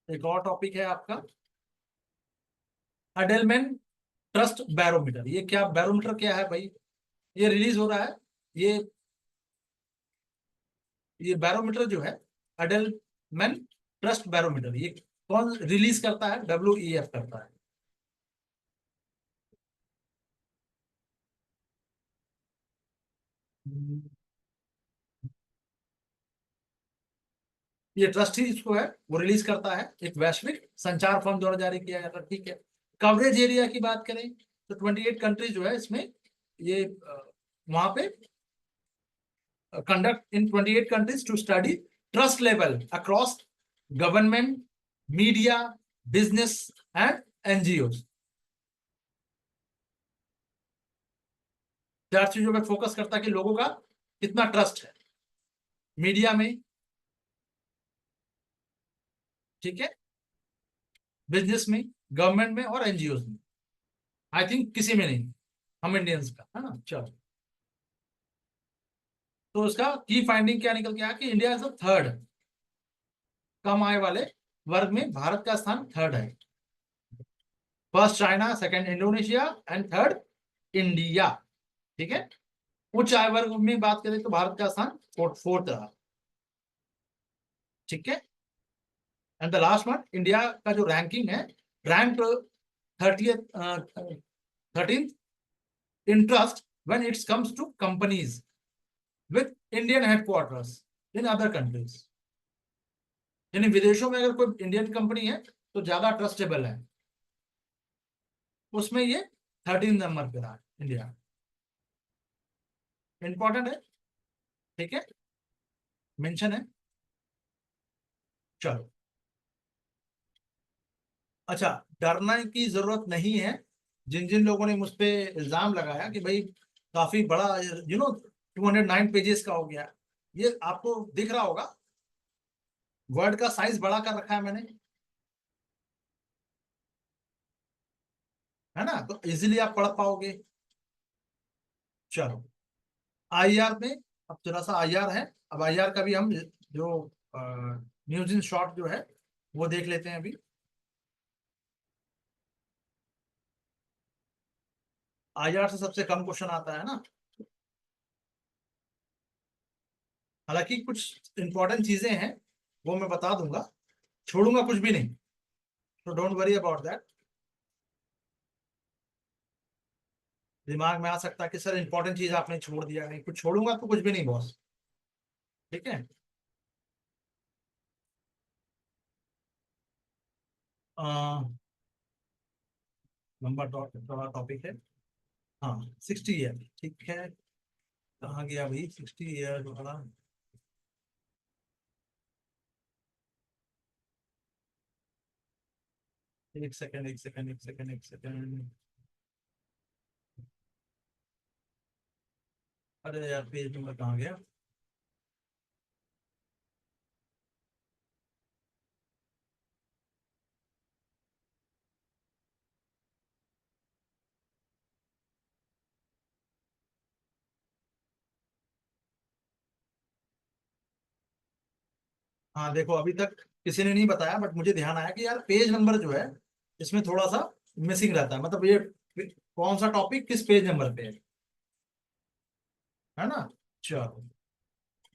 एक और टॉपिक है आपका, अडेलमेन ट्रस्ट बैरोमीटर। ये क्या बैरोमीटर क्या है भाई? ये रिलीज हो रहा है, ये ये बैरोमीटर जो है, अडेलमेन ट्रस्ट बैरोमीटर, ये कौन रिलीज करता है? WEF करता है। ये ट्रस्ट ही इसको है, वो रिलीज करता है, एक वैश्विक संचार फर्म द्वारा जारी किया जाता है। ठीक है, कवरेज एरिया की बात करें तो 28 कंट्रीज जो है इसमें, ये वहां पे conduct in 28 countries to study trust level across government, media, business and NGOs। 4 चीजों पे फोकस करता है कि लोगों का कितना ट्रस्ट है मीडिया में, ठीक है, बिजनेस में, गवर्नमेंट में और एनजीओ में। आई थिंक किसी में नहीं, हम इंडियंस का है ना। चलो, तो उसका की फाइंडिंग क्या निकल के आया कि इंडिया इज द थर्ड, कम आय वाले वर्ग में भारत का स्थान थर्ड है। First China, second Indonesia and third India. ठीक है, उच्च आय वर्ग में बात करें तो भारत का स्थान फोर्थ रहा। ठीक है, and the last one, India का जो रैंकिंग है, rank 13th in trust when it's comes to companies with Indian headquarters in other countries. यानी विदेशों में अगर कोई इंडियन कंपनी है तो ज्यादा ट्रस्टेबल है, उसमें ये 13 नंबर पे रहा इंडिया। इंपॉर्टेंट है, ठीक है, मेंशन है। चलो, अच्छा, डरने की जरूरत नहीं है। जिन जिन लोगों ने मुझ पे इल्जाम लगाया कि भाई काफी बड़ा, 209 पेजेस का हो गया, ये आपको दिख रहा होगा, वर्ड का साइज बड़ा कर रखा है मैंने, है ना, तो इजीली आप पढ़ पाओगे। चलो, आईआर में, अब थोड़ा सा आईआर है, अब आईआर का भी हम जो न्यूज इन शॉर्ट जो है वो देख लेते हैं अभी। आईआर से सबसे कम क्वेश्चन आता है ना, हालांकि कुछ इंपॉर्टेंट चीजें हैं वो मैं बता दूंगा, छोड़ूंगा कुछ भी नहीं, तो डोंट वरी अबाउट दैट। दिमाग में आ सकता है कि सर इंपॉर्टेंट चीज आपने छोड़ दिया, नहीं कुछ छोड़ूंगा तो कुछ भी नहीं बॉस। ठीक है, लंबा टॉपिक है। हाँ, 60 ईयर, ठीक है, कहाँ गया भाई 60 ईयर वाला? एक सेकंड, एक सेकंड, एक सेकंड, एक सेकंड, अरे यार पेज नंबर कहाँ गया? हाँ देखो, अभी तक किसी ने नहीं बताया, बट मुझे ध्यान आया कि यार पेज नंबर जो है इसमें थोड़ा सा मिसिंग रहता है, मतलब ये कौन सा टॉपिक किस पेज नंबर पे है ना। चलो,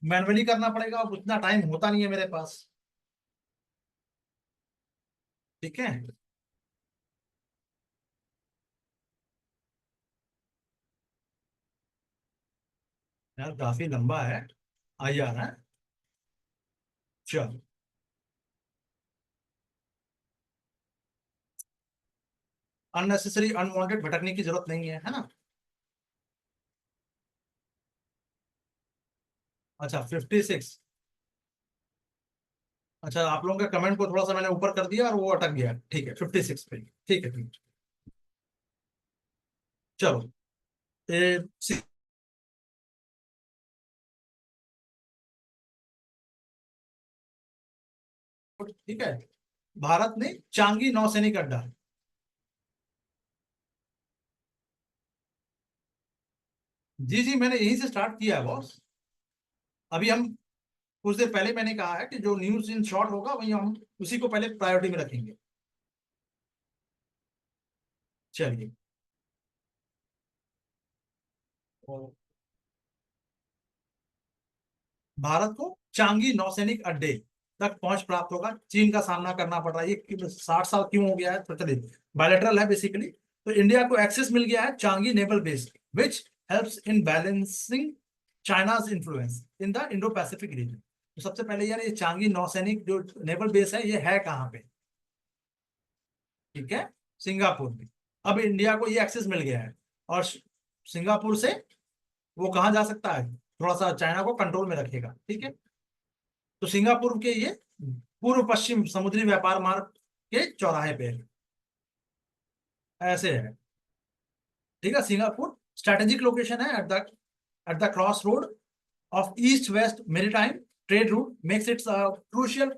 मैनुअली करना पड़ेगा, अब उतना टाइम होता नहीं है मेरे पास। ठीक है। यार काफी लंबा है। आ जा रहा है। चलो। अननेसेसरी अनवांटेड भटकने की जरूरत नहीं है ना। अच्छा 56। अच्छा, आप लोगों के कमेंट को थोड़ा सा मैंने ऊपर कर दिया और वो अटक गया, ठीक है 56 पे। ठीक है, ठीक है। चलो। ए, ठीक है। भारत ने चांगी नौसैनिक अड्डा। जी जी, मैंने यहीं से स्टार्ट किया है बॉस। अभी हम कुछ देर पहले मैंने कहा है कि जो न्यूज इन शॉर्ट होगा वही हम उसी को पहले प्रायोरिटी में रखेंगे। चलिए। तो भारत को चांगी नौसैनिक अड्डे तक पहुंच प्राप्त होगा, चीन का सामना करना पड़ रहा है, ये 60 साल क्यों हो गया है, तो चलिए। बायलैटरल है बेसिकली। तो इंडिया को एक्सेस मिल गया है Changi naval base, which helps in balancing China's influence in the Indo Pacific region. तो सबसे पहले यार, ये चांगी नौसैनिक जो नेवल बेस है, ये है कहाँ पे? ठीक है, सिंगापुर में। अब इंडिया को ये एक्सेस मिल गया है, और सिंगापुर से वो कहाँ जा सकता है, थोड़ा सा चाइना को कंट्रोल में रखेगा, ठीक है। तो सिंगापुर के ये पूर्व पश्चिम समुद्री व्यापार मार्ग के चौराहे पे है, ऐसे है। ठीक है, सिंगापुर स्ट्रेटेजिक लोकेशन है at the cross road of east west maritime trade route, makes it's crucial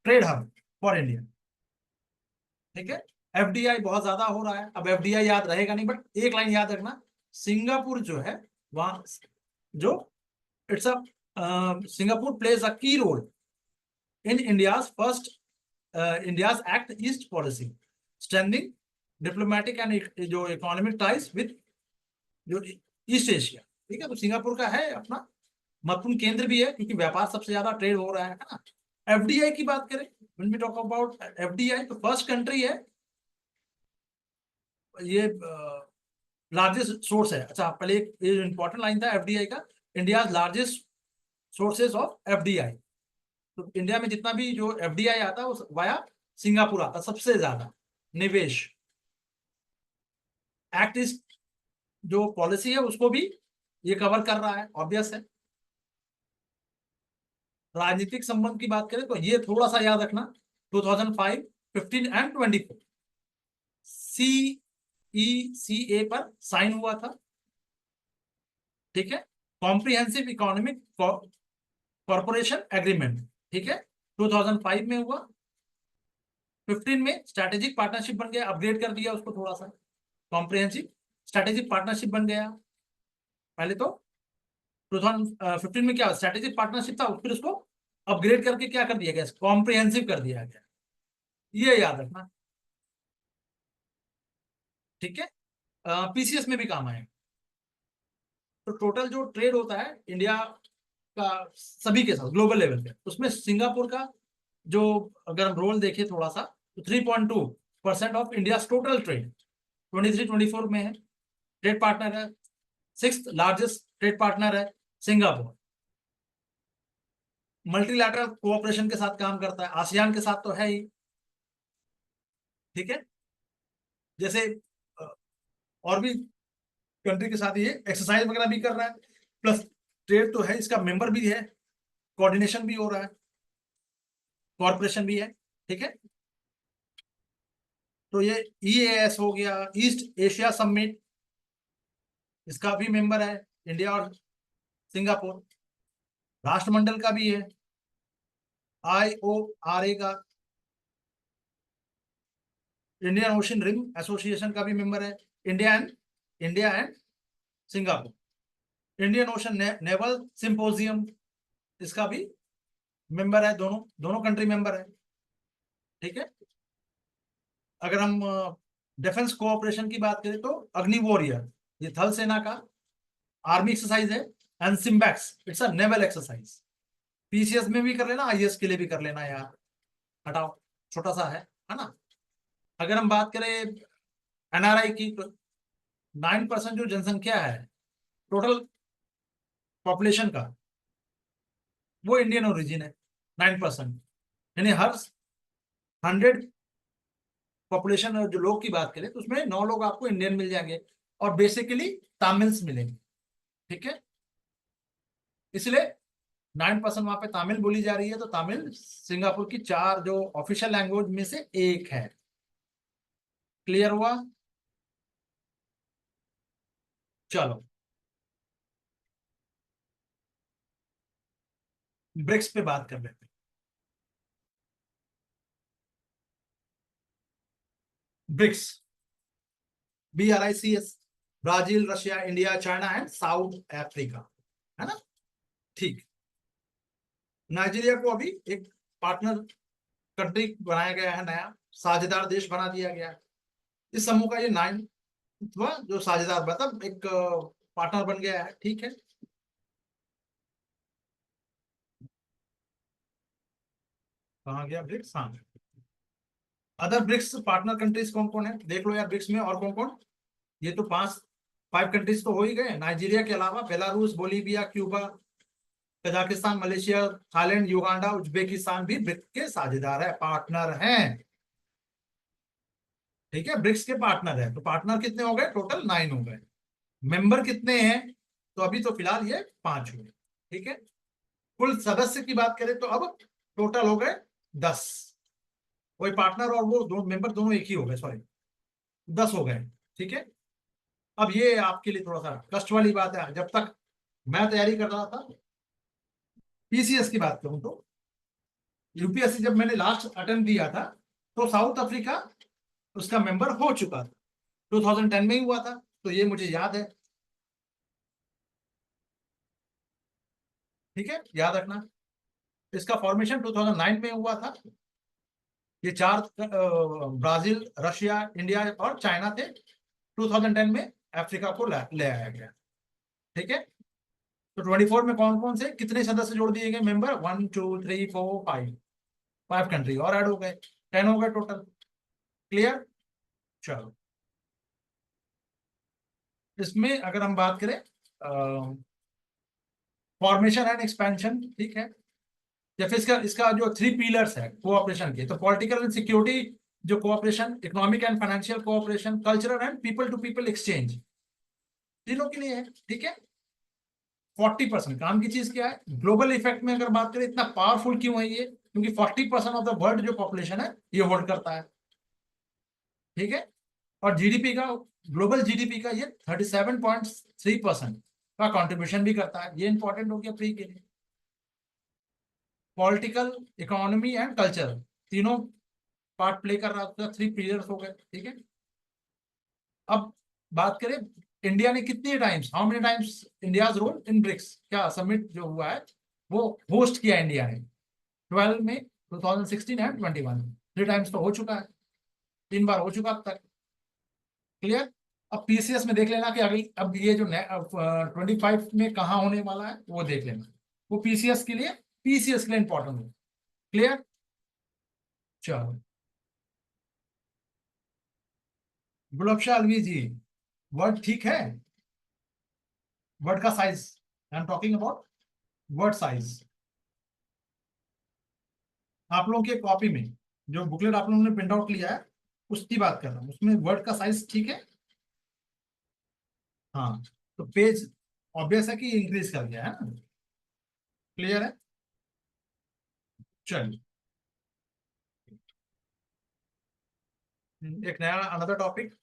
trade hub for India. ठीक है। एफडीआई बहुत ज्यादा हो रहा है, अब एफडीआई याद रहेगा नहीं, बट एक लाइन याद रखना, सिंगापुर जो है वहां जो it's a Singapore plays a key role in India's act east policy, strengthening diplomatic and जो इकोनॉमिक टाइज विद जो ईस्ट एशिया। ठीक है, तो सिंगापुर का है अपना महत्वपूर्ण केंद्र भी है, क्योंकि व्यापार सबसे ज्यादा ट्रेड हो रहा है ना। एफडीआई की बात करें, when we talk about FDI, तो फर्स्ट कंट्री है ये, लार्जेस्ट सोर्स है। अच्छा, पहले एक इंपॉर्टेंट लाइन था एफडीआई का, India largest sources of FDI. तो इंडिया में जितना भी जो एफडीआई आता है वो वाया सिंगापुर आता है सबसे ज्यादा निवेश। एक्ट इस जो पॉलिसी है उसको भी ये कवर कर रहा है, ऑब्वियस है। राजनीतिक संबंध की बात करें तो ये थोड़ा सा याद रखना, 2005, 15 एंड 24 CECA पर साइन हुआ था। ठीक है, कॉम्प्रिहेंसिव इकोनॉमिक कॉर्पोरेशन एग्रीमेंट। ठीक है, 2005 में हुआ। 15 में स्ट्रैटेजिक पार्टनरशिप बन गया, अपग्रेड कर दिया उसको थोड़ा सा, कॉम्प्रिहेंसिव स्ट्रैटेजिक पार्टनरशिप बन गया। पहले तो 2015 में क्या स्ट्रैटेजिक पार्टनरशिप था, फिर उसको अपग्रेड करके क्या कर दिया गया, कॉम्प्रिहेंसिव कर दिया गया। ये याद रखना। ठीक है, पीसीएस में भी काम आएगा। तो टोटल जो ट्रेड होता है इंडिया का सभी के साथ ग्लोबल लेवल पे, उसमें सिंगापुर का जो, अगर हम रोल देखें थोड़ा सा, तो 3.2% ऑफ इंडिया टोटल ट्रेड 23-24 में है। ट्रेड पार्टनर है, सिक्स लार्जेस्ट ट्रेड पार्टनर है सिंगापुर। मल्टीलैटरल कोऑपरेशन के साथ काम करता है, आसियान के साथ तो है ही। ठीक है, जैसे अ, और भी कंट्री के साथ ये एक्सरसाइज वगैरह भी कर रहा है, प्लस ट्रेड तो है, इसका मेंबर भी है, कोऑर्डिनेशन भी हो रहा है, कॉर्पोरेशन भी है। ठीक है, तो ये ईएएस हो गया, ईस्ट एशिया समिट, इसका भी मेंबर है इंडिया और सिंगापुर। राष्ट्रमंडल का भी है, IORA का, इंडियन ओशन रिम एसोसिएशन का भी मेंबर है, India and Singapore. Indian ocean naval symposium, इसका भी मेंबर है, दोनों दोनों कंट्री मेंबर है। ठीक है। अगर हम डिफेंस कोऑपरेशन की बात करें तो अग्नि वॉरियर, ये थल सेना का आर्मी एक्सरसाइज है। And SIMBEX, it's a naval exercise. PCS में भी कर लेना, आईएएस के लिए भी कर लेना यार। हटाओ, छोटा सा है ना। अगर हम बात करें एनआरआई की तो 9% जो जनसंख्या है टोटल पॉपुलेशन का, वो इंडियन ओरिजिन है। 9%, यानी हर 100 पॉपुलेशन जो लोग की बात करें तो उसमें 9 लोग आपको इंडियन मिल जाएंगे, और बेसिकली तामिल्स मिलेंगे। ठीक है। इसलिए 9% वहां पे तमिल बोली जा रही है, तो तमिल सिंगापुर की 4 जो ऑफिशियल लैंग्वेज में से एक है। क्लियर हुआ? चलो, ब्रिक्स पे बात कर लेते हैं। BRICS, BRICS, Brazil, Russia, India, China and south Africa, है ना। ठीक। नाइजीरिया को अभी एक पार्टनर कंट्री बनाया गया है, नया साझेदार देश बना दिया गया है। इस समूह का ये 9वां जो साझेदार, मतलब एक पार्टनर बन गया है। ठीक है। कहाँ गया ब्रिक्स? हाँ, अदर ब्रिक्स पार्टनर कंट्रीज कौन कौन है देख लो यार, ब्रिक्स में और कौन कौन। ये तो 5 कंट्रीज तो हो ही गए। नाइजीरिया के अलावा Belarus, Bolivia, Cuba, Kazakhstan, Malaysia, Thailand, Uganda, Uzbekistan भी ब्रिक्स के साझेदार है, पार्टनर हैं। ठीक है, ब्रिक्स के पार्टनर है। तो पार्टनर कितने हो गए? टोटल 9 हो गए। मेंबर कितने हैं? तो अभी तो फिलहाल ये 5 हुए। ठीक है। कुल सदस्य की बात करें तो अब टोटल हो गए 10। वही पार्टनर और वो दो मेंबर दोनों एक ही हो गए, सॉरी, 10 हो गए। ठीक है। अब ये आपके लिए थोड़ा सा कष्ट वाली बात है। जब तक मैं तैयारी कर रहा था, पीसीएस की बात करूं तो यूपीएससी जब मैंने लास्ट अटेम्प्ट दिया था, तो साउथ अफ्रीका उसका मेंबर हो चुका था। 2010 में ही हुआ था, तो ये मुझे याद है। ठीक है, याद रखना। इसका फॉर्मेशन 2009 में हुआ था। ये 4 ब्राजील, रशिया, इंडिया और चाइना थे। 2010 में अफ्रीका को ले आया गया। ठीक है। तो 24 में कौन कौन से कितने सदस्य जोड़ दिए गए मेंबर? 1 2 3 4 5, 5 कंट्री और ऐड हो गए, 10 हो गए टोटल। क्लियर? चलो, इसमें अगर हम बात करें फॉर्मेशन एंड एक्सपेंशन, ठीक है, या फिर इसका इसका जो 3 पिलर्स है कोऑपरेशन के, तो पॉलिटिकल एंड सिक्योरिटी जो cooperation, economic and financial cooperation, cultural and people to people exchange, तीनों के लिए है। ठीक है। 40% काम की चीज क्या है? ग्लोबल इफेक्ट में अगर बात करें, इतना पावरफुल क्यों है ये? क्योंकि 40% ऑफ द वर्ल्ड जो पॉपुलेशन है ये होल्ड करता है। ठीक है। और जीडीपी का, ग्लोबल जीडीपी का ये 37.3% का कंट्रीब्यूशन भी करता है। ये इंपॉर्टेंट हो गया प्री के लिए। पॉलिटिकल, इकोनॉमी एंड कल्चर, तीनों पार्ट प्ले कर रहा था। 3 पीरियड्स हो गए। ठीक है। अब बात करें, इंडिया ने कितने times, how many times India's role in BRICS, क्या समिट जो हुआ है वो होस्ट किया इंडिया ने? 12 में, 2016 एंड 21, 3 टाइम्स तो हो चुका है। 3 बार हो चुका अब तक। क्लियर? अब पीसीएस में देख लेना कि अगली, अब ये जो 25 में कहाँ होने वाला है वो देख लेना। वो पीसीएस के लिए इंपॉर्टेंट है। क्लियर? चलो, गुलाबशाह अलवी जी, वर्ड ठीक है? वर्ड का size, I am talking about word size. आप लोगों की कॉपी में जो बुकलेट आप लोगों ने प्रिंट आउट लिया है, उसकी बात कर रहा हूँ, उसमें वर्ड का साइज ठीक है? हाँ, तो पेज ऑब्वियस है कि इंक्रीज कर गया है ना। क्लियर है? चलिए, एक नया अनदर टॉपिक,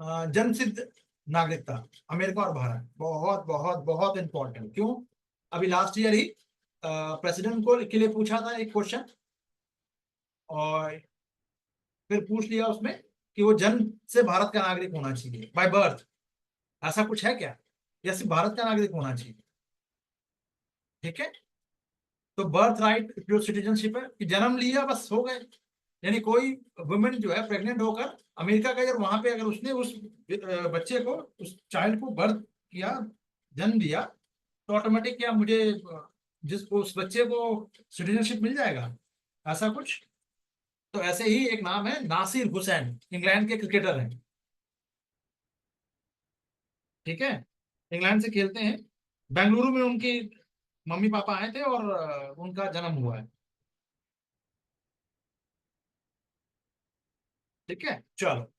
जन्मसिद्ध नागरिकता, अमेरिका और भारत, बहुत बहुत बहुत इंपॉर्टेंट। क्यों? अभी लास्ट ईयर ही प्रेसिडेंट को के लिए पूछा था एक क्वेश्चन, और फिर पूछ लिया उसमें कि वो जन्म से भारत का नागरिक होना चाहिए, बाय बर्थ, ऐसा कुछ है क्या, या सिर्फ भारत का नागरिक होना चाहिए? ठीक है। तो बर्थ राइट जो सिटीजनशिप है कि जन्म लिया बस हो गए। यानी कोई वुमेन जो है प्रेग्नेंट होकर अमेरिका का, अगर वहां पे अगर उसने उस बच्चे को, उस चाइल्ड को बर्थ किया, जन्म दिया, तो ऑटोमेटिक क्या मुझे जिस उस बच्चे को सिटीजनशिप मिल जाएगा, ऐसा कुछ। तो ऐसे ही एक नाम है नासिर हुसैन, इंग्लैंड के क्रिकेटर हैं। ठीक है, इंग्लैंड से खेलते हैं। बेंगलुरु में उनकी मम्मी पापा आए थे और उनका जन्म हुआ है। ठीक है, चलो।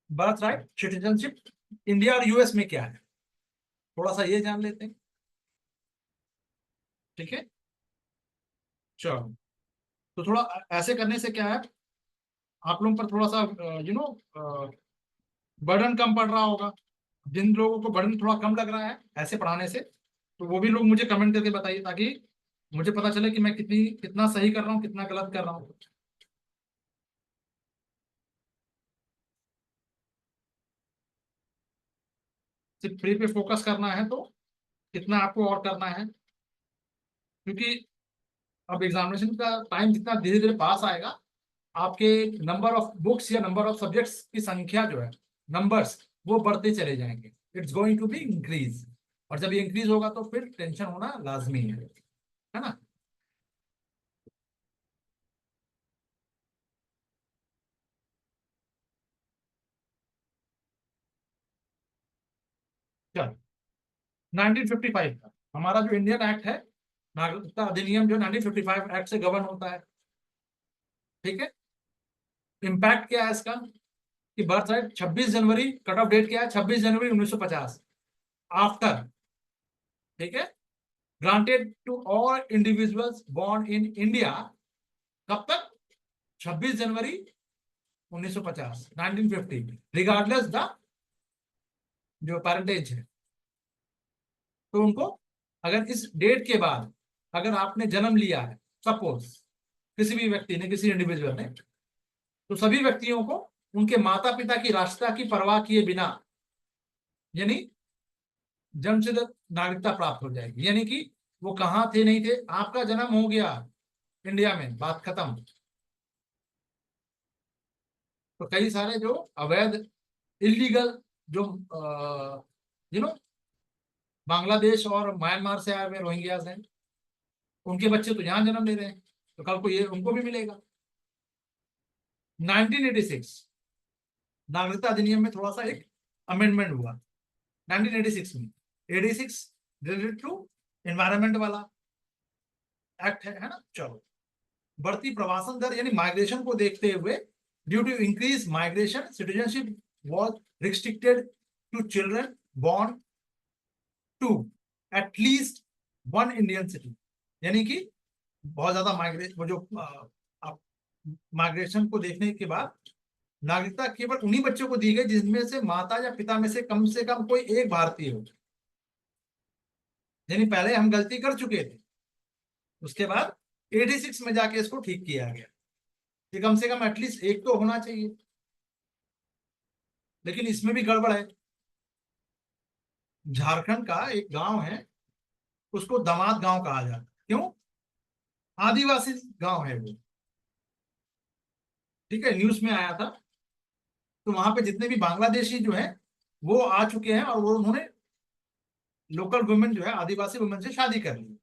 बर्थ राइट सिटीजनशिप इंडिया और यूएस में क्या है, थोड़ा सा ये जान लेते हैं। ठीक है, चलो। तो थोड़ा ऐसे करने से क्या है, आप लोगों पर थोड़ा सा बर्डन कम पड़ रहा होगा। जिन लोगों को बर्डन थोड़ा कम लग रहा है ऐसे पढ़ाने से, तो वो भी लोग मुझे कमेंट करके बताइए, ताकि मुझे पता चले कि मैं कितना सही कर रहा हूँ, कितना गलत कर रहा हूँ। सिर्फ फ्री पे फोकस करना है तो कितना आपको और करना है, क्योंकि अब एग्जामिनेशन का टाइम जितना धीरे धीरे पास आएगा, आपके नंबर ऑफ बुक्स या नंबर ऑफ सब्जेक्ट्स की संख्या जो है, नंबर्स, वो बढ़ते चले जाएंगे। It's going to be increase. और जब ये इंक्रीज होगा तो फिर टेंशन होना लाजमी है ना। चलो, 1955 का हमारा जो इंडियन एक्ट है, नागरिकता अधिनियम, जो 1955 एक्ट से गवर्न होता है। ठीक है, इम्पैक्ट क्या है इसका, कि बर्थ राइट 26 जनवरी, कट ऑफ डेट क्या है, 26 जनवरी 1950, आफ्टर। ठीक है, granted to all individuals born in India, कब तक, 26 जनवरी 1950, 1950, रिगार्डलेस द जो पेरेंटेज है। तो उनको, अगर इस डेट के बाद अगर आपने जन्म लिया है, सपोज किसी भी व्यक्ति ने, किसी इंडिविजुअल ने, तो सभी व्यक्तियों को उनके माता पिता की राष्ट्रता की परवाह किए बिना, यानी जन्मसिद्ध नागरिकता प्राप्त हो जाएगी। यानी कि वो कहाँ थे नहीं थे, आपका जन्म हो गया इंडिया में, बात खत्म। तो कई सारे जो अवैध, इलीगल, जो यू नो बांग्लादेश और म्यांमार से आए हुए रोहिंग्यास हैं, उनके बच्चे तो यहाँ जन्म ले रहे हैं, तो कल को ये उनको भी मिलेगा। 1986 नागरिकता अधिनियम में थोड़ा सा एक अमेंडमेंट हुआ 1986 में। 86 रिलेटेड टू एनवायरमेंट वाला एक्ट है ना। चलो, बढ़ती प्रवासन दर यानी माइग्रेशन को देखते हुए, due to increase migration, citizenship was restricted to children born to at least one Indian city. यानी कि बहुत ज्यादा माइग्रेशन, वो जो आप माइग्रेशन को देखने के बाद नागरिकता केवल उन्हीं बच्चों को दी गई जिनमें से माता या पिता में से कम कोई एक भारतीय हो। यानी पहले हम गलती कर चुके थे, उसके बाद 86 में जाके इसको ठीक किया गया कि कम से कम एटलीस्ट एक तो होना चाहिए। लेकिन इसमें भी गड़बड़ है। झारखंड का एक गांव है, उसको दामाद गांव कहा जाता है। क्यों? आदिवासी गांव है वो। ठीक है, न्यूज में आया था। तो वहां पे जितने भी बांग्लादेशी जो हैं, वो आ चुके हैं, और वो उन्होंने लोकल वुमेन जो है, आदिवासी वुमेन से शादी कर ली।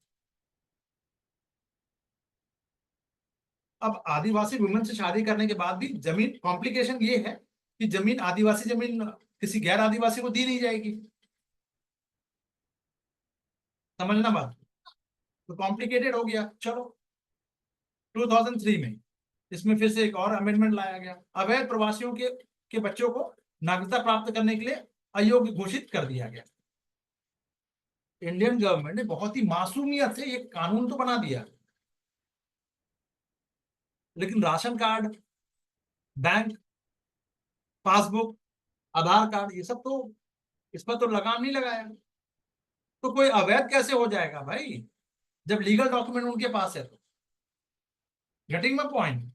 अब आदिवासी वुमेन से शादी करने के बाद भी जमीन, कॉम्प्लिकेशन ये है कि जमीन, आदिवासी जमीन किसी गैर आदिवासी को दी नहीं जाएगी। समझना बात। तो कॉम्प्लिकेटेड हो गया। चलो, 2003 में इसमें फिर से एक और अमेंडमेंट लाया गया। अवैध प्रवासियों के बच्चों को नागरिकता प्राप्त करने के लिए अयोग्य घोषित कर दिया गया। इंडियन गवर्नमेंट ने बहुत ही मासूमियत से ये कानून तो बना दिया, लेकिन राशन कार्ड, बैंक पासबुक, आधार कार्ड, ये सब तो, इस पर तो लगाम नहीं लगाया। तो कोई अवैध कैसे हो जाएगा भाई, जब लीगल डॉक्यूमेंट उनके पास है तो। Getting my point.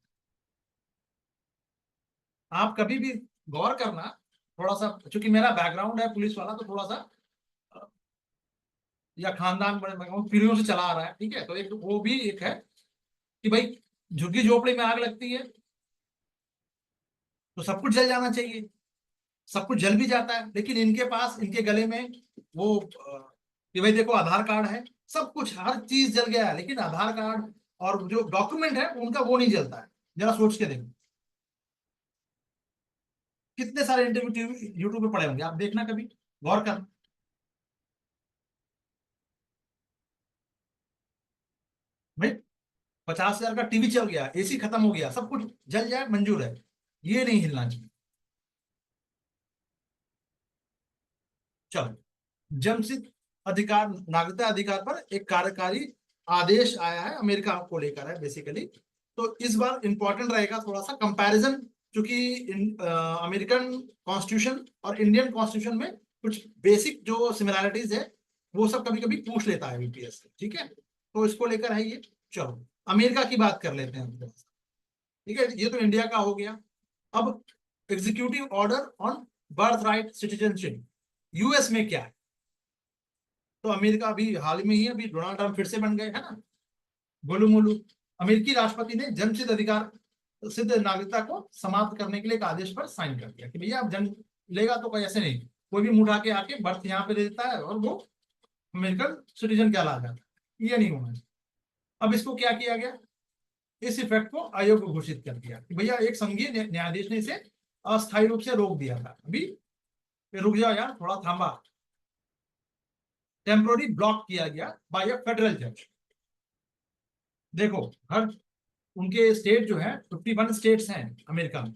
आप कभी भी गौर करना, थोड़ा सा, क्योंकि मेरा बैकग्राउंड है पुलिस वाला, तो थोड़ा सा या खानदान पीढ़ियों से चला आ रहा है, ठीक है, तो एक वो भी एक है कि भाई झुग्गी झोपड़ी में आग लगती है तो सब कुछ जल जाना चाहिए, सब कुछ जल भी जाता है, लेकिन इनके पास, इनके गले में वो कि भाई देखो आधार कार्ड है, सब कुछ हर चीज जल गया है, लेकिन आधार कार्ड और जो डॉक्यूमेंट है उनका वो नहीं जलता है। जरा सोच के देखो, कितने सारे इंटरव्यू यूट्यूब पे पड़े होंगे, आप देखना कभी, गौर करना भाई। 50,000 का टीवी चल गया, एसी खत्म हो गया, सब कुछ जल जाए मंजूर है, ये नहीं हिलना चाहिए। चलो, जन्मसिद्ध अधिकार, नागरिकता अधिकार पर एक कार्यकारी आदेश आया है, अमेरिका को लेकर है बेसिकली। तो इस बार इंपॉर्टेंट रहेगा थोड़ा सा कंपैरिजन, क्योंकि अमेरिकन कॉन्स्टिट्यूशन और इंडियन कॉन्स्टिट्यूशन में कुछ बेसिक जो सिमिलैरिटीज है वो सब कभी कभी पूछ लेता है यूपीएस से, ठीक है, तो इसको लेकर है ये। चलो, अमेरिका की बात कर लेते हैं हम थोड़ा सा, ठीक है, ये तो इंडिया का हो गया। अब executive order on birth right citizenship, US में क्या है? तो अमेरिका अभी हाल में ही, अभी डोनाल्ड ट्रम्प फिर से बन गए, है ना, गोलू मोलू। अमेरिकी राष्ट्रपति ने जन्मसिद्ध अधिकार सिद्ध नागरिकता को समाप्त करने के लिए एक आदेश पर साइन कर दिया कि भैया अब जन्म लेगा तो कोई ऐसे नहीं, कोई भी मुंह उठा के आके बर्थ यहाँ पे दे देता है और वो अमेरिकन सिटीजन कहला जाता है, ये नहीं होना चाहिए। अब इसको क्या किया गया, इस इफेक्ट को आयोग को घोषित कर दिया कि भैया एक संघीय न्यायाधीश ने इसे अस्थायी रूप से रोक दिया था, अभी रुक जाओ यार, थोड़ा थामा, टेम्पोररी ब्लॉक किया गया बाय अ फेडरल जज। देखो, हर उनके स्टेट जो है 51 स्टेट्स हैं अमेरिका में,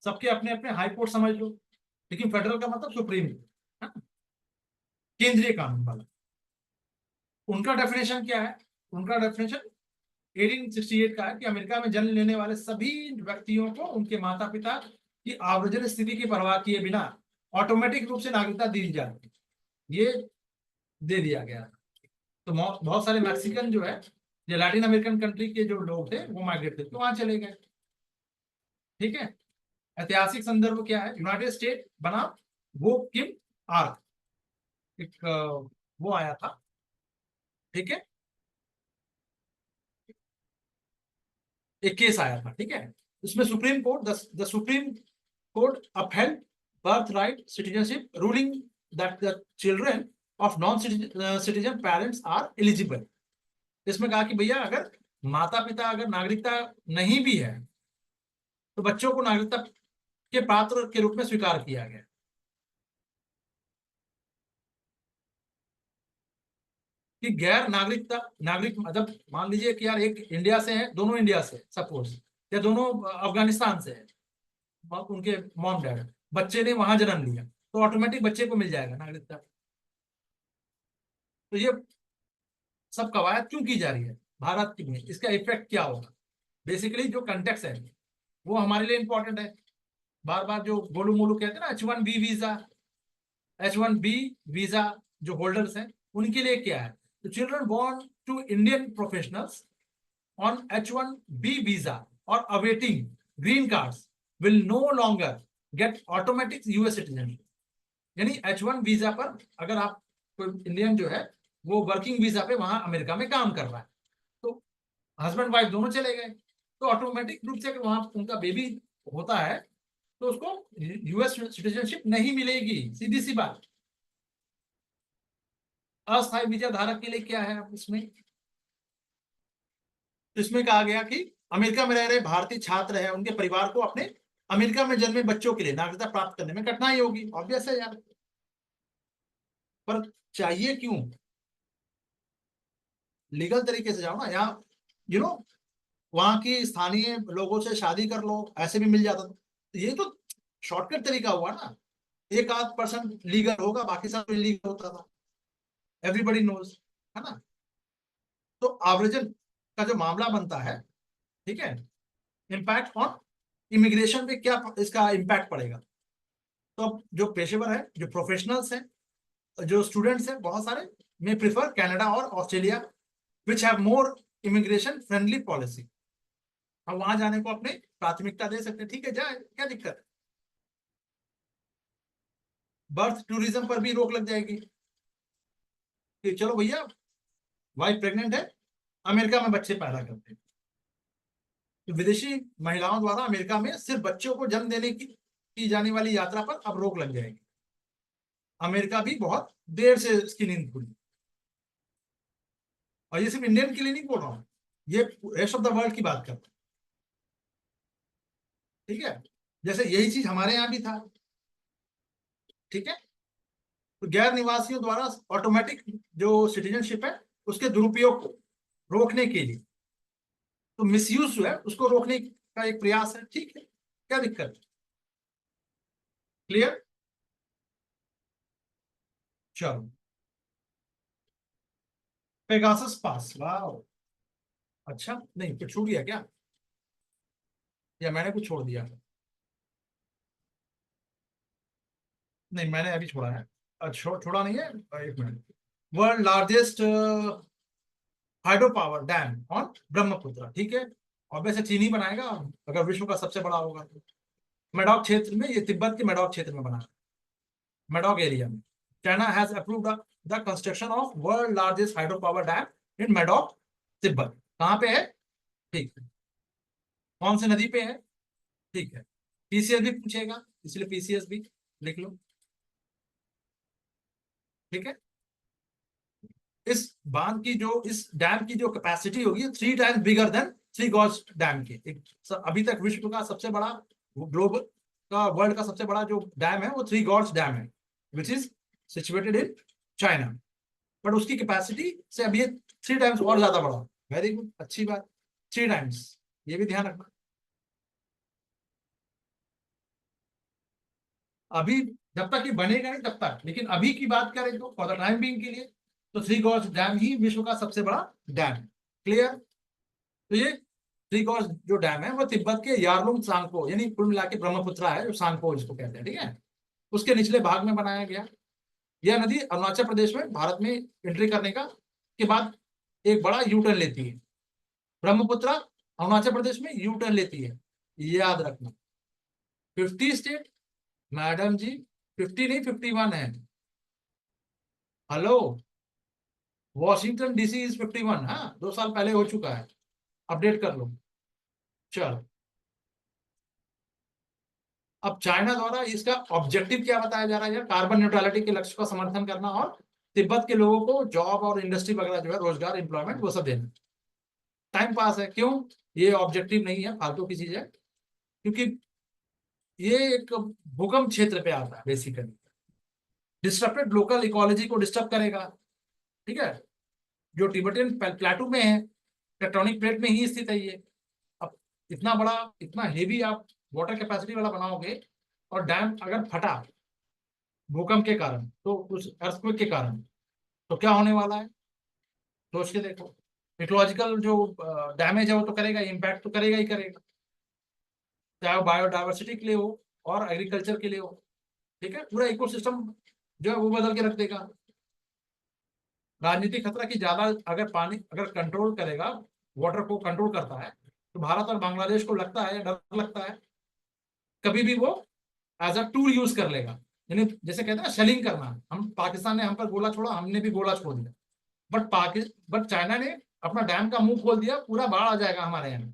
सबके अपने अपने हाई कोर्ट समझ लो, लेकिन फेडरल का मतलब सुप्रीम, है ना? केंद्रीय कानून वाला। उनका डेफिनेशन क्या है? उनका डेफिनेशन 1868 का है कि अमेरिका में जन्म लेने वाले सभी व्यक्तियों को उनके माता पिता की आवर्जन स्थिति की परवाह किए बिना ऑटोमेटिक रूप से नागरिकता दी जाती है, ये दे दिया गया। तो बहुत सारे मैक्सिकन जो है, जो लैटिन अमेरिकन कंट्री के जो लोग थे वो माइग्रेट थे तो वहां चले गए, ठीक है। ऐतिहासिक संदर्भ क्या है? यूनाइटेड स्टेट बना वो किम आर्क, एक वो आया था, ठीक है, एक केस आया था, ठीक है। इसमें supreme court, the supreme court upheld birthright citizenship ruling that the children of non citizen parents are eligible। इसमें कहा कि भैया अगर माता पिता अगर नागरिकता नहीं भी है तो बच्चों को नागरिकता के पात्र के रूप में स्वीकार किया गया। कि गैर नागरिकता, नागरिक मतलब मान लीजिए कि यार एक इंडिया से है, दोनों इंडिया से सपोज, या दोनों अफगानिस्तान से है, उनके मॉम डैड, बच्चे ने वहां जन्म लिया तो ऑटोमेटिक बच्चे को मिल जाएगा नागरिकता। तो ये सब कवायद क्यों की जा रही है भारत में, इसका इफेक्ट क्या होगा? बेसिकली जो कंटेक्स है वो हमारे लिए इंपॉर्टेंट है। बार बार जो गोलू मोलू कहते हैं ना, H1B वीजा, H1B वीजा जो होल्डर्स हैं उनके लिए क्या है? तो children born to Indian professionals on H1B visa और awaiting green cards will no longer get automatic US citizenship. यानी H1 वीजा पर अगर आप, कोई इंडियन जो है वो वर्किंग वीजा पे वहां अमेरिका में काम कर रहा है, तो हस्बैंड वाइफ दोनों चले गए, तो ऑटोमेटिक रूप से अगर वहां उनका बेबी होता है तो उसको यूएस सिटीजनशिप नहीं मिलेगी, सीधी सी बात। अस्थायी वीजा धारक के लिए क्या है अब इसमें? तो इसमें कहा गया कि अमेरिका में रह रहे भारतीय छात्र हैं, उनके परिवार को अपने अमेरिका में जन्मे बच्चों के लिए नागरिकता प्राप्त करने में कठिनाई होगी, ऑब्वियस है यार। पर चाहिए क्यों? लीगल तरीके से जाओ ना, यहाँ वहां की स्थानीय लोगों से शादी कर लो, ऐसे भी मिल जाता था, तो ये तो शॉर्टकट तरीका हुआ ना। एक आध परसेंट लीगल होगा, बाकी सब इलीगल होता था, एवरीबडी नोज, है ना। तो आव्रजन का जो मामला बनता है, ठीक है, इम्पैक्ट ऑन इमिग्रेशन पे क्या इसका इम्पैक्ट पड़ेगा? तो अब जो पेशेवर है, जो प्रोफेशनल्स हैं, जो स्टूडेंट्स हैं, बहुत सारे मे प्रिफर कनाडा और Australia which have more immigration friendly policy. हम वहां जाने को अपने प्राथमिकता दे सकते हैं, ठीक है, जाए, क्या दिक्कत है? बर्थ टूरिज्म पर भी रोक लग जाएगी, कि चलो भैया वाइफ प्रेग्नेंट है, अमेरिका में बच्चे पैदा करते हैं। तो विदेशी महिलाओं द्वारा अमेरिका में सिर्फ बच्चों को जन्म देने की जाने वाली यात्रा पर अब रोक लग जाएगी। अमेरिका भी बहुत देर से इसकी नींद खुली। और ये सिर्फ इंडियन के लिए नहीं बोल रहा हूं, ये रेस्ट ऑफ द वर्ल्ड की बात करता हूं। ठीक है, जैसे यही चीज हमारे यहाँ भी था। ठीक है, तो गैर निवासियों द्वारा ऑटोमेटिक जो सिटीजनशिप है उसके दुरुपयोग को रोकने के लिए, तो मिसयूज जो है उसको रोकने का एक प्रयास है। ठीक है, क्या दिक्कत है? क्लियर? चलो, पेगासस पास, वाह, अच्छा, नहीं कुछ छूट गया क्या, या मैंने कुछ छोड़ दिया? नहीं, मैंने अभी छोड़ा है। छोड़ा नहीं है, एक minute. World largest hydro power dam on Brahmaputra, ठीक है, और वैसे चीन ही बनाएगा अगर विश्व का सबसे बड़ा होगा तो। मेडोक क्षेत्र में, ये तिब्बत के मेडोक क्षेत्र में बना है, मेडोक एरिया में। China has approved the construction of world largest hydro power dam in Medog, Tibet. कहाँ पे है? ठीक है, कौन सी नदी पे है? ठीक है, पीसीएस भी पूछेगा, इसलिए पीसीएस भी लिख लो। ठीक है, इस बांध की जो, इस डैम की जो कैपेसिटी होगी 3 times bigger than three gorge dam के। अभी तक विश्व का सबसे बड़ा, ग्लोबल का, वर्ल्ड का सबसे बड़ा जो डैम है वो थ्री गॉर्ज डैम है, which is situated in China. But उसकी कैपेसिटी से अभी ये 3 टाइम्स और ज्यादा बड़ा। वेरी गुड, अच्छी बात, 3 टाइम्स, ये भी ध्यान रखना। अभी जब तक ये बनेगा नहीं तब तक, लेकिन अभी की बात करें तो फॉर द टाइम बीइंग के लिए तो थ्री गॉर्ज डैम ही विश्व का सबसे बड़ा डैम। क्लियर? तो ये थ्री गॉर्ज जो डैम है वो तिब्बत के यारलुंग सांगपो, यानी कुल मिला के ब्रह्मपुत्रा है जो सांगपो जिसको कहते हैं, ठीक है, उसके निचले भाग में बनाया गया। यह नदी अरुणाचल प्रदेश में भारत में एंट्री करने का के बाद एक बड़ा यू टर्न लेती है। ब्रह्मपुत्रा अरुणाचल प्रदेश में यू टर्न लेती है, याद रखना। 50 स्टेट, मैडम जी 50 नहीं 51 है। हेलो, वॉशिंगटन डीसी इज 51, हाँ 2 साल पहले हो चुका है, अपडेट कर लो। चलो, अब चाइना द्वारा इसका ऑब्जेक्टिव क्या बताया जा रहा है? कार्बन न्यूट्रलिटी के लक्ष्य का समर्थन करना और तिब्बत के लोगों को जॉब और इंडस्ट्री वगैरह जो है, रोजगार, एम्प्लॉयमेंट, वो सब देना। टाइम पास है, क्यों? ये ऑब्जेक्टिव नहीं है, फालतू की चीज है, क्योंकि ये एक भूकंप क्षेत्र पे आता है बेसिकली, डिस्टर्बेड लोकल इकोलॉजी को डिस्टर्ब करेगा। ठीक है, जो तिब्बतियन प्लेटू में है, टेक्टोनिक प्लेट में ही स्थित है ये। अब इतना बड़ा, इतना हेवी आप वाटर कैपेसिटी वाला बनाओगे, और डैम अगर फटा भूकंप के कारण, तो उस अर्थक्वेक के कारण, तो क्या होने वाला है? सोच के देखो। इकोलॉजिकल जो डैमेज है वो तो करेगा, इम्पैक्ट तो करेगा ही करेगा, चाहे वो बायोडाइवर्सिटी के लिए हो और एग्रीकल्चर के लिए हो। ठीक है, पूरा इकोसिस्टम जो है वो बदल के रख देगा। राजनीतिक खतरा की ज्यादा, अगर पानी अगर कंट्रोल करेगा, वाटर को कंट्रोल करता है, तो भारत और बांग्लादेश को लगता है, डर लगता है, कभी भी वो एज अ टूल यूज कर लेगा। यानी जैसे कहते हैं ना, शेलिंग करना, हम पाकिस्तान ने हम पर गोला छोड़ा, हमने भी गोला छोड़ दिया, बट चाइना ने अपना डैम का मुंह खोल दिया, पूरा बाढ़ आ जाएगा हमारे यहाँ।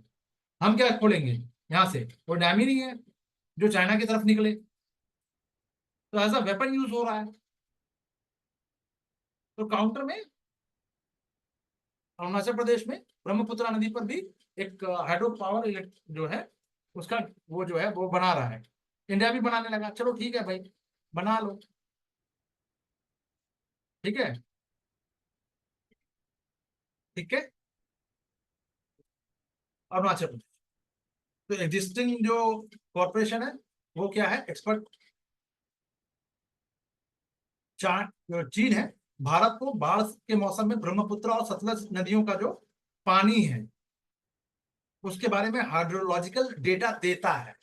हम क्या खोलेंगे यहाँ से? वो डैम ही नहीं है जो चाइना की तरफ निकले, तो एज अ वेपन यूज हो रहा है। तो काउंटर में अरुणाचल प्रदेश में ब्रह्मपुत्र नदी पर भी एक हाइड्रो पावर जो है उसका, वो जो है वो बना रहा है। इंडिया भी बनाने लगा, चलो ठीक है भाई, बना लो। ठीक है, ठीक है, अरुणाचल प्रदेश। तो एग्जिस्टिंग जो कॉर्पोरेशन है वो क्या है? एक्सपर्ट जो चीन है, भारत को बाढ़ के मौसम में ब्रह्मपुत्र और सतलज नदियों का जो पानी है उसके बारे में हाइड्रोलॉजिकल डेटा देता है।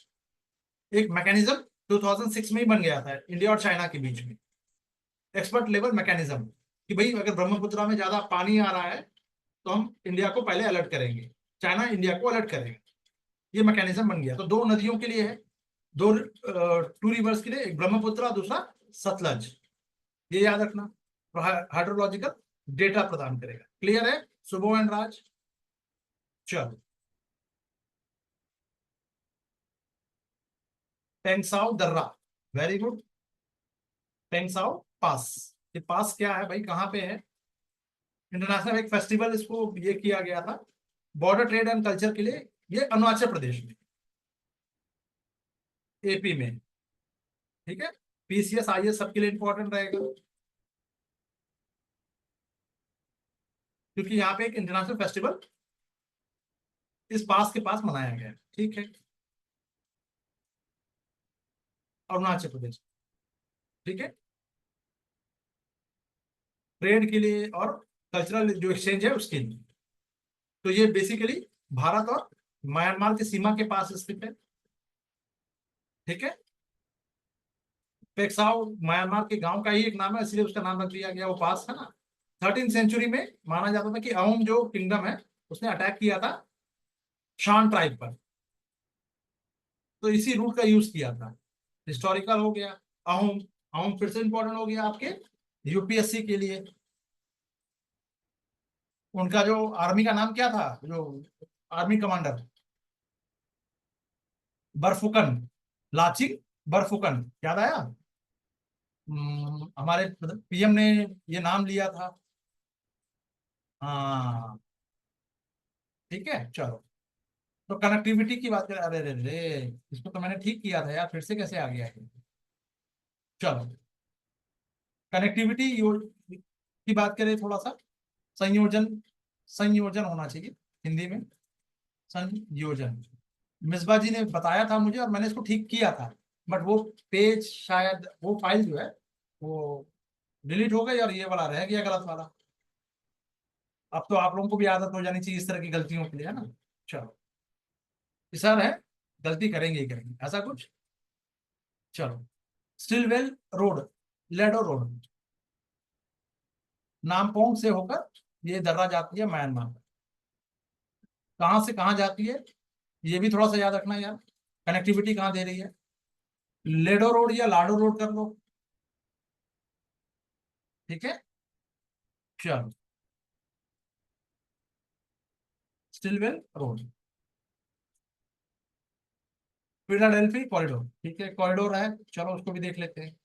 एक मैकेनिज्म 2006 में ही बन गया था इंडिया और चाइना के बीच में, एक्सपर्ट लेवल मैकेनिज्म, कि भाई अगर ब्रह्मपुत्र में ज्यादा पानी आ रहा है तो हम इंडिया को पहले अलर्ट करेंगे, चाइना इंडिया को अलर्ट करेगा। ये मैकेनिज्म बन गया। तो 2 नदियों के लिए है, दो टू रिवर्स के लिए, एक ब्रह्मपुत्र दूसरा सतलज, ये याद रखना। हाइड्रोलॉजिकल डेटा प्रदान करेगा। क्लियर है शुभो एंड राज? चलो, टेंसाउ दर्रा, वेरी गुड। टेंसाउ पास, ये पास क्या है भाई, कहाँ पे है? इंटरनेशनल एक फेस्टिवल इसको ये किया गया था बॉर्डर ट्रेड एंड कल्चर के लिए। ये अरुणाचल प्रदेश में, एपी में। ठीक है, पीसीएस आईएएस सबके लिए इंपॉर्टेंट रहेगा, क्योंकि यहाँ पे एक इंटरनेशनल फेस्टिवल इस पास के पास मनाया गया है। ठीक है, अरुणाचल प्रदेश। ठीक है, ट्रेड के लिए और कल्चरल जो एक्सचेंज है उसके लिए। तो ये बेसिकली भारत और म्यांमार की सीमा के पास स्थित है। ठीक है, पेक्साओ म्यांमार के गांव का ही एक नाम है, इसलिए उसका नाम रख दिया गया, वो पास है ना। 13वीं सेंचुरी में माना जाता था कि अहोम जो किंगडम है उसने अटैक किया था शान ट्राइब पर, तो इसी रूट का यूज किया था। हिस्टोरिकल हो गया। अहोम, अहोम फिर से इंपॉर्टेंट हो गया आपके यूपीएससी के लिए। उनका जो आर्मी का नाम क्या था, जो army commander? Borphukan, launching Borphukan, याद आया? हमारे पीएम ने ये नाम लिया था। हाँ, ठीक है चलो। तो कनेक्टिविटी की बात करें, अरे रे रे, इसको तो मैंने ठीक किया था यार, फिर से कैसे आ गया है? चलो, कनेक्टिविटी की बात करें थोड़ा सा। संयोजन, संयोजन होना चाहिए हिंदी में, संयोजन। मिसबा जी ने बताया था मुझे और मैंने इसको ठीक किया था, बट वो पेज शायद, वो फाइल जो है वो डिलीट हो गई और ये वाला रह गया गलत वाला। अब तो आप लोगों को भी आदत हो जानी चाहिए इस तरह की गलतियों के लिए, है ना। चलो, सर है, गलती करेंगे ही करेंगे, ऐसा कुछ। चलो, Stilwell road, Ledo road, Nampong से होकर ये दर्रा जाती है म्यांमार में। कहाँ से कहाँ जाती है, ये भी थोड़ा सा याद रखना यार। कनेक्टिविटी कहाँ दे रही है, लेडो रोड या लाडो रोड कर लो। ठीक है, चलो, स्टिलवेल रोड, फिलाडेल्फी कॉरिडोर। ठीक है, कॉरिडोर है, चलो उसको भी देख लेते हैं।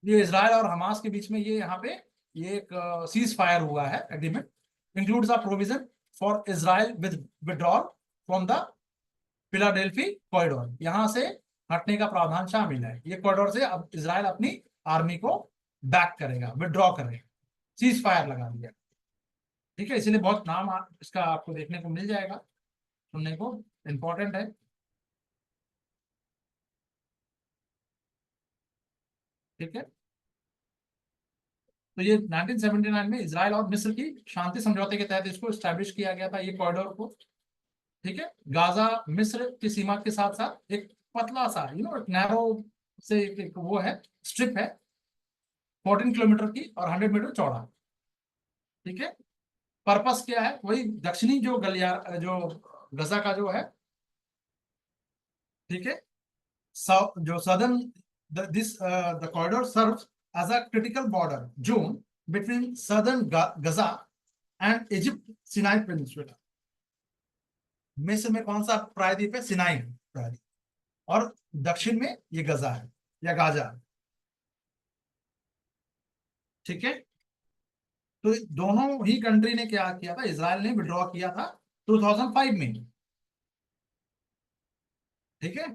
ये इसराइल और हमास के बीच में ये यहाँ पे ये एक सीज फायर हुआ है agreement, includes a provision for Israel with withdrawal from the Philadelphi corridor. यहाँ से हटने का प्रावधान शामिल है। ये कॉरिडोर से अब इसराइल अपनी आर्मी को बैक करेगा, विड्रॉ करेगा, सीज फायर लगा दिया। ठीक है, इसलिए बहुत नाम इसका आपको देखने को मिल जाएगा, सुनने को इंपॉर्टेंट है। ठीक है, तो ये 1979 में इसराइल और मिस्र की शांति समझौते के तहत इसको स्टैब्लिश किया गया था, ये कॉरिडोर को। ठीक है, गाजा मिस्र की सीमा के साथ साथ एक पतला सा एक नैरो से एक वो है, स्ट्रिप है 14 किलोमीटर की और 100 मीटर चौड़ा। ठीक है, पर्पस क्या है, वही दक्षिणी जो गलियार जो गजा का जो है। ठीक है, जो southern this the corridor serves as a critical border zone between southern Gaza and Egypt Sinai peninsula. मिस्र में कौन सा प्रायद्वीप है, सिनाई प्रायद्वीप, और दक्षिण में ये गजा है या गाजा। ठीक है, तो दोनों ही कंट्री ने क्या किया था, इसराइल ने विड्रॉ किया था 2005 में। ठीक है,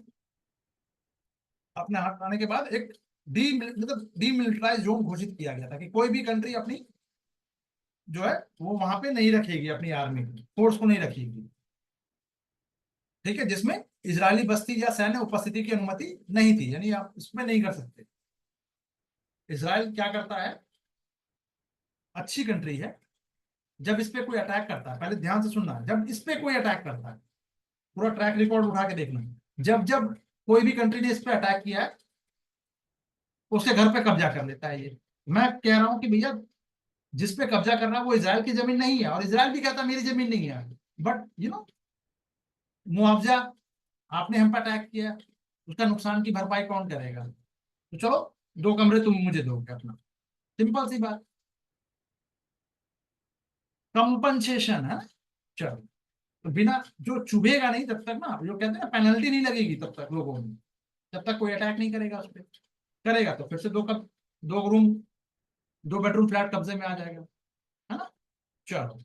अपने हटाने के बाद एक डीमिलिटराइज जोन घोषित किया गया था कि कोई भी कंट्री अपनी जो है वो वहां पे नहीं रखेगी, अपनी आर्मी फोर्स को नहीं रखेगी। ठीक है, जिसमें इजरायली बस्ती या सैन्य उपस्थिति की अनुमति नहीं थी, यानी आप इसमें नहीं कर सकते। इसराइल क्या करता है, अच्छी कंट्री है, जब इस पे कोई अटैक करता है, पहले ध्यान से सुनना, जब इस पे कोई अटैक करता है, पूरा ट्रैक रिकॉर्ड उठा के देखना, जब जब कोई भी कंट्री ने इस पे अटैक किया है उसके घर पे कब्जा कर लेता है। ये मैं कह रहा हूं कि भैया, जिस पे कब्जा करना है वो इजराइल की जमीन नहीं है, और इजराइल भी कहता है मेरी जमीन नहीं है, बट मुआवजा, आपने हम पे अटैक किया, उसका नुकसान की भरपाई कौन करेगा? तो चलो, 2 कमरे तुम मुझे दोगे अपना, सिंपल सी बात। कंपनसेशन है। चलो, तो बिना, जो चुभेगा नहीं तब तक ना, जो कहते हैं ना पेनल्टी नहीं लगेगी तब तक लोगों में, जब तक कोई अटैक नहीं करेगा उस पर। करेगा तो फिर से 2 रूम 2 बेडरूम फ्लैट कब्जे में आ जाएगा, है ना। चलो,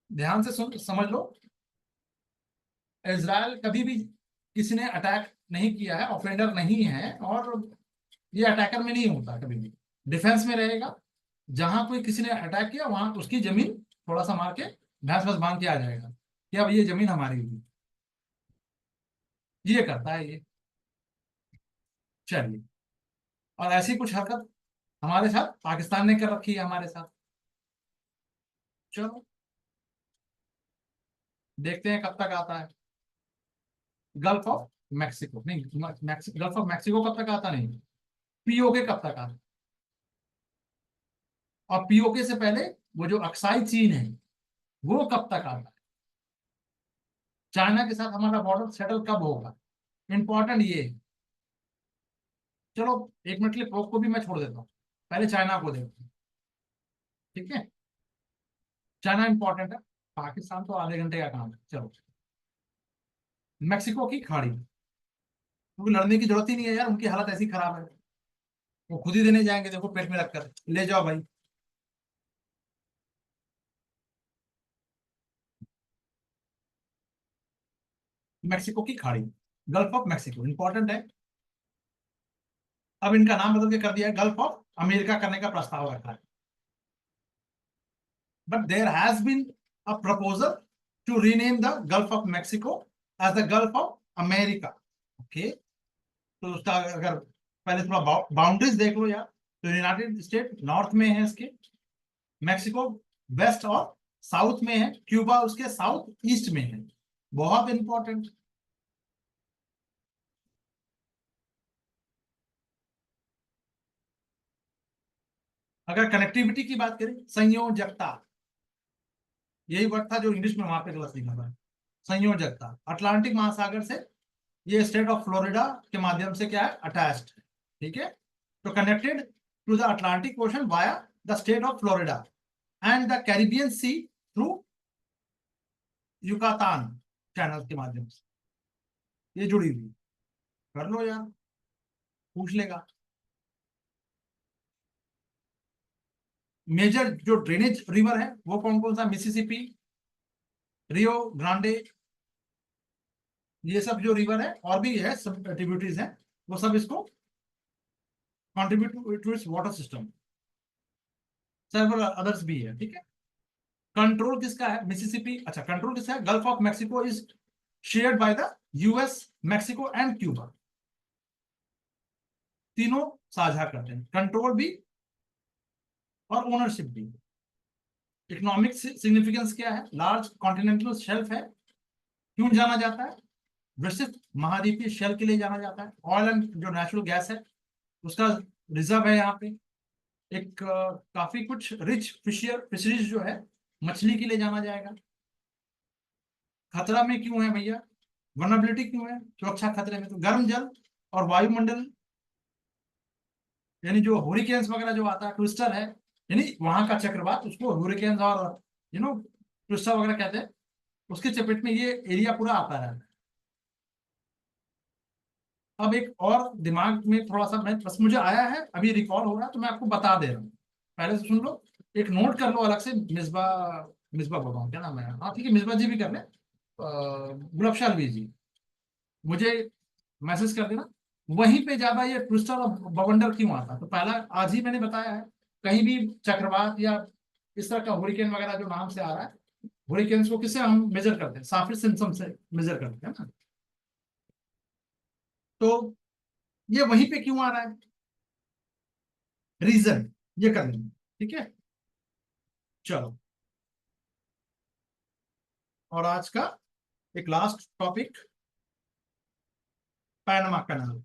ध्यान से सुन समझ लो। इजराइल कभी भी किसी ने अटैक नहीं किया है, ऑफेंडर नहीं है, और ये अटैकर में नहीं होता कभी भी, डिफेंस में रहेगा। जहां कोई किसी ने अटैक किया वहां उसकी जमीन थोड़ा सा मार के भैंस भैंस बांध के आ जाएगा कि अब ये जमीन हमारी हुई। ये करता है ये। चलिए, और ऐसी कुछ हरकत हमारे साथ पाकिस्तान ने कर रखी है हमारे साथ। चलो, देखते हैं कब तक आता है। गल्फ ऑफ मैक्सिको नहीं, गल्फ ऑफ मैक्सिको कब तक आता नहीं, पीओके कब तक आता। और पीओके से पहले वो जो अक्साई चीन है वो कब तक आता है। चाइना के साथ हमारा बॉर्डर सेटल कब होगा, इंपॉर्टेंट ये है। चलो, 1 मिनट के लिए पोक को भी मैं छोड़ देता हूँ, पहले चाइना को देखते हैं। ठीक है, चाइना इंपॉर्टेंट है, पाकिस्तान तो आधे घंटे का काम है। चलो, मैक्सिको की खाड़ी, क्योंकि लड़ने की जरूरत ही नहीं है यार, उनकी हालत ऐसी खराब है, वो खुद ही देने जाएंगे, देखो पेट में रखकर ले जाओ भाई। मैक्सिको की खाड़ी, गल्फ ऑफ मैक्सिको इंपॉर्टेंट है। अब इनका नाम बदल के कर दिया है गल्फ ऑफ अमेरिका करने का प्रस्ताव रखा है। But there has been a proposal to rename the gulf of Mexico as the gulf of America. Okay, तो उसका अगर पहले थोड़ा बाउंड्रीज देख लो यार, तो यूनाइटेड स्टेट नॉर्थ में है इसके, मैक्सिको वेस्ट और साउथ में है, क्यूबा उसके साउथ ईस्ट में है। बहुत इंपॉर्टेंट। अगर कनेक्टिविटी की बात करें, संयोजकता, यही वर्ड था जो इंग्लिश में वहां पे गलत लिखा था। संयोजकता, अटलांटिक महासागर से ये स्टेट ऑफ फ्लोरिडा के माध्यम से क्या है, अटैच्ड है। ठीक है, तो connected to the Atlantic ocean via the state of Florida and the Caribbean sea through Yucatan channel के माध्यम से ये जुड़ी हुई। कर लो यार, पूछ लेगा। मेजर जो ड्रेनेज रिवर है वो कौन कौन सा, मिसिसिपी, रियो ग्रांडे, ये सब जो रिवर है, और भी है सब ट्रिब्यूटरीज हैं, वो सब इसको contribute to its water system. Several others भी है। ठीक है, कंट्रोल किसका है, मिसिसिपी, अच्छा कंट्रोल किसका है, gulf of Mexico is shared by the US, Mexico and Cuba, तीनों साझा करते हैं कंट्रोल भी और ओनरशिप भी। इकोनॉमिक सिग्निफिकेंस क्या है, लार्ज कॉन्टिनेंटल शेल्फ है, क्यों जाना जाता है, विस्तृत महाद्वीपीय शेल के लिए जाना जाता है, ऑयल एंड जो नेचुरल गैस है उसका रिजर्व है यहाँ पे, एक काफी कुछ रिच फिशरीज जो है मछली के लिए जाना जाएगा। खतरा में क्यों है भैया, वनरेबिलिटी क्यों है, सुरक्षा खतरे में, तो गर्म जल और वायुमंडल, यानी जो हुरिकेन्स वगैरह जो आता है, ट्विस्टर है, यानी वहां का चक्रवात, उसको हुरिकेन्स और ट्विस्टर वगैरह कहते हैं, उसके चपेट में ये एरिया पूरा आता है। अब एक और दिमाग में थोड़ा सा, मैं बस मुझे आया है अभी, रिकॉल हो रहा है तो मैं आपको बता दे रहा हूँ, पहले से सुन लो, एक नोट कर लो अलग से। मिसबा, मिसबा बोल रहा हूँ, क्या नाम है, हाँ ठीक है, मिसबा जी भी कर ले, गुलाबशाल भी जी, मुझे मैसेज कर देना। वहीं पे ज्यादा ये ट्विस्टर और बवंडर क्यों आता है, तो पहला आज ही मैंने बताया है, कहीं भी चक्रवात या इस तरह का हुरिकेन वगैरह जो नाम से आ रहा है, हुरिकेन्स को किससे हम मेजर करते हैं, साफिर सिम्पसन से मेजर करते हैं ना। तो ये वहीं पे क्यों आ रहा है, रीजन ये कर लेंगे। ठीक है, चलो, और आज का एक लास्ट टॉपिक, पैनामा कनाल।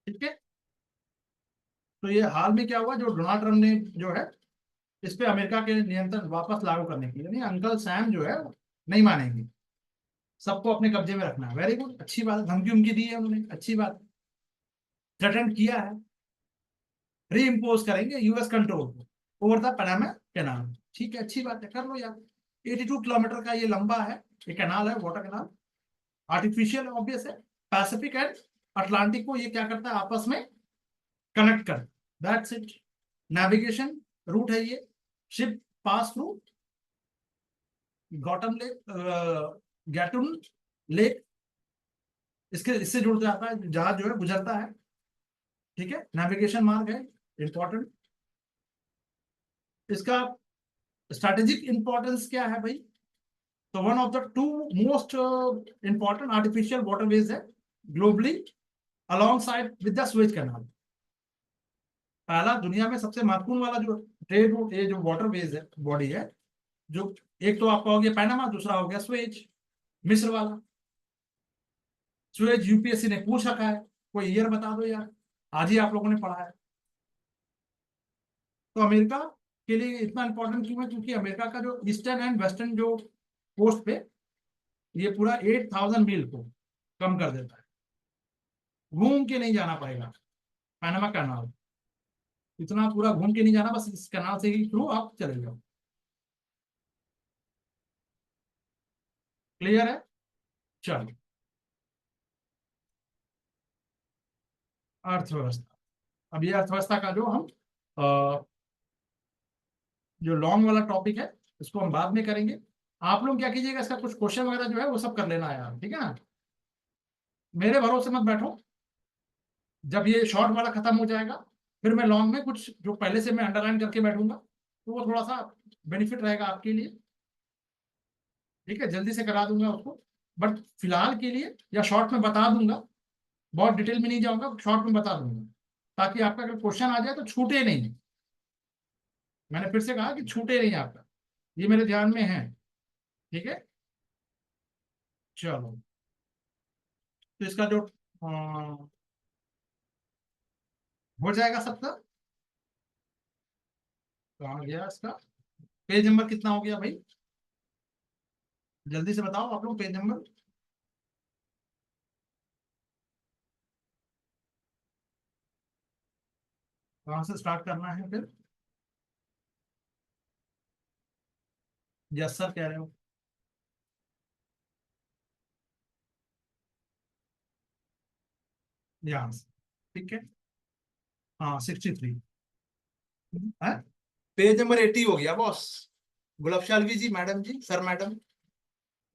ठीक है, तो ये हाल में क्या हुआ, जो डोनाल्ड ट्रम्प ने जो है इस पे अमेरिका के नियंत्रण वापस लागू करने की, यानी अंकल सैम जो है नहीं मानेंगे। सबको अपने कब्जे में रखना है। वेरी गुड, अच्छी बात, धमकी उमकी दी है उन्होंने, अच्छी बात, थ्रेटन किया है, री इम्पोज करेंगे US control over the Panama canal. ठीक है, अच्छी बात है, कर लो यार। 82 किलोमीटर का ये लंबा है, ये कैनाल है, वाटर कैनाल, आर्टिफिशियल ऑब्वियस है। पैसिफिक एंड अटलांटिक को ये क्या करता है, आपस में कनेक्ट कर, दैट्स इट। नेविगेशन रूट है ये, ship pass through Gatun lake, Gatun lake, इसके इससे जुड़ जाता है, जहाज जो है गुजरता है। ठीक है, नेविगेशन मार्ग है, इंपॉर्टेंट। इसका स्ट्रेटेजिक इंपॉर्टेंस क्या है भाई? तो one of the two most important artificial waterways है globally, alongside with the Suez canal. पहला दुनिया में सबसे महत्वपूर्ण वाला जो ट्रेड रूट, ये जो वाटरवेज है, बॉडी है, जो एक तो आपका हो गया पैनामा, दूसरा हो गया स्वेज, मिस्र वाला। स्वेज यूपीएससी ने पूछ रखा है, कोई ईयर बता दो यार, आज ही आप लोगों ने पढ़ा है। तो अमेरिका के लिए इतना इंपॉर्टेंट क्यों है? क्योंकि अमेरिका का जो ईस्टर्न एंड वेस्टर्न जो कोस्ट पे, ये पूरा 8,000 मील को कम कर देता है। घूम के नहीं जाना पड़ेगा पैनामा कैनाल, इतना पूरा घूम के नहीं जाना, बस इस कैनाल से ही थ्रू आप चले जाओ। क्लियर है? चलो, अर्थव्यवस्था। अब ये अर्थव्यवस्था का जो हम जो लॉन्ग वाला टॉपिक है, इसको हम बाद में करेंगे। आप लोग क्या कीजिएगा, इसका कुछ क्वेश्चन वगैरह जो है वो सब कर लेना है यार, ठीक है ना? मेरे भरोसे मत बैठो, जब ये शॉर्ट वाला खत्म हो जाएगा, फिर मैं लॉन्ग में कुछ जो पहले से मैं अंडरलाइन करके बैठूंगा, तो वो थोड़ा सा बेनिफिट रहेगा आपके लिए। ठीक है, जल्दी से करा दूंगा उसको, बट फिलहाल के लिए या शॉर्ट में बता दूंगा, बहुत डिटेल में नहीं जाऊंगा, शॉर्ट में बता दूंगा, ताकि आपका अगर क्वेश्चन आ जाए तो छूटे नहीं। मैंने फिर से कहा कि छूटे नहीं आपका, ये मेरे ध्यान में है। ठीक है, चलो। तो इसका जो हो जाएगा सबका, कहाँ गया इसका पेज नंबर, कितना हो गया भाई? जल्दी से बताओ आप लोग, पेज नंबर। कहाँ से स्टार्ट करना है फिर? यस सर कह रहे हो? यहाँ से, ठीक है। हाँ, 63 है। पेज नंबर 80 हो गया बॉस। गुलाबशालवी जी, मैडम जी, सर मैडम,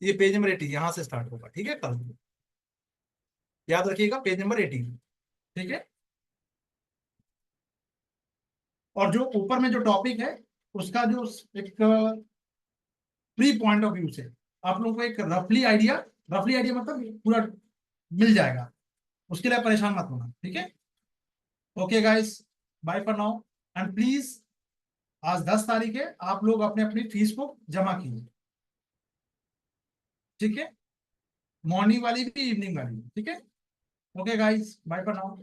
ये पेज नंबर 80 यहाँ से स्टार्ट होगा, ठीक है कल। याद रखिएगा, पेज नंबर 80। ठीक है, और जो ऊपर में जो टॉपिक है, उसका जो एक प्री पॉइंट ऑफ व्यू से आप लोगों को एक रफली आइडिया मतलब पूरा मिल जाएगा, उसके लिए परेशान मत होना, ठीक है। Okay guys, bye for now, and please आज 10 तारीख है, आप लोग अपने अपनी फीस को जमा कीजिए, ठीक है। मॉर्निंग वाली भी, इवनिंग वाली भी, ठीक है। Okay guys, bye for now.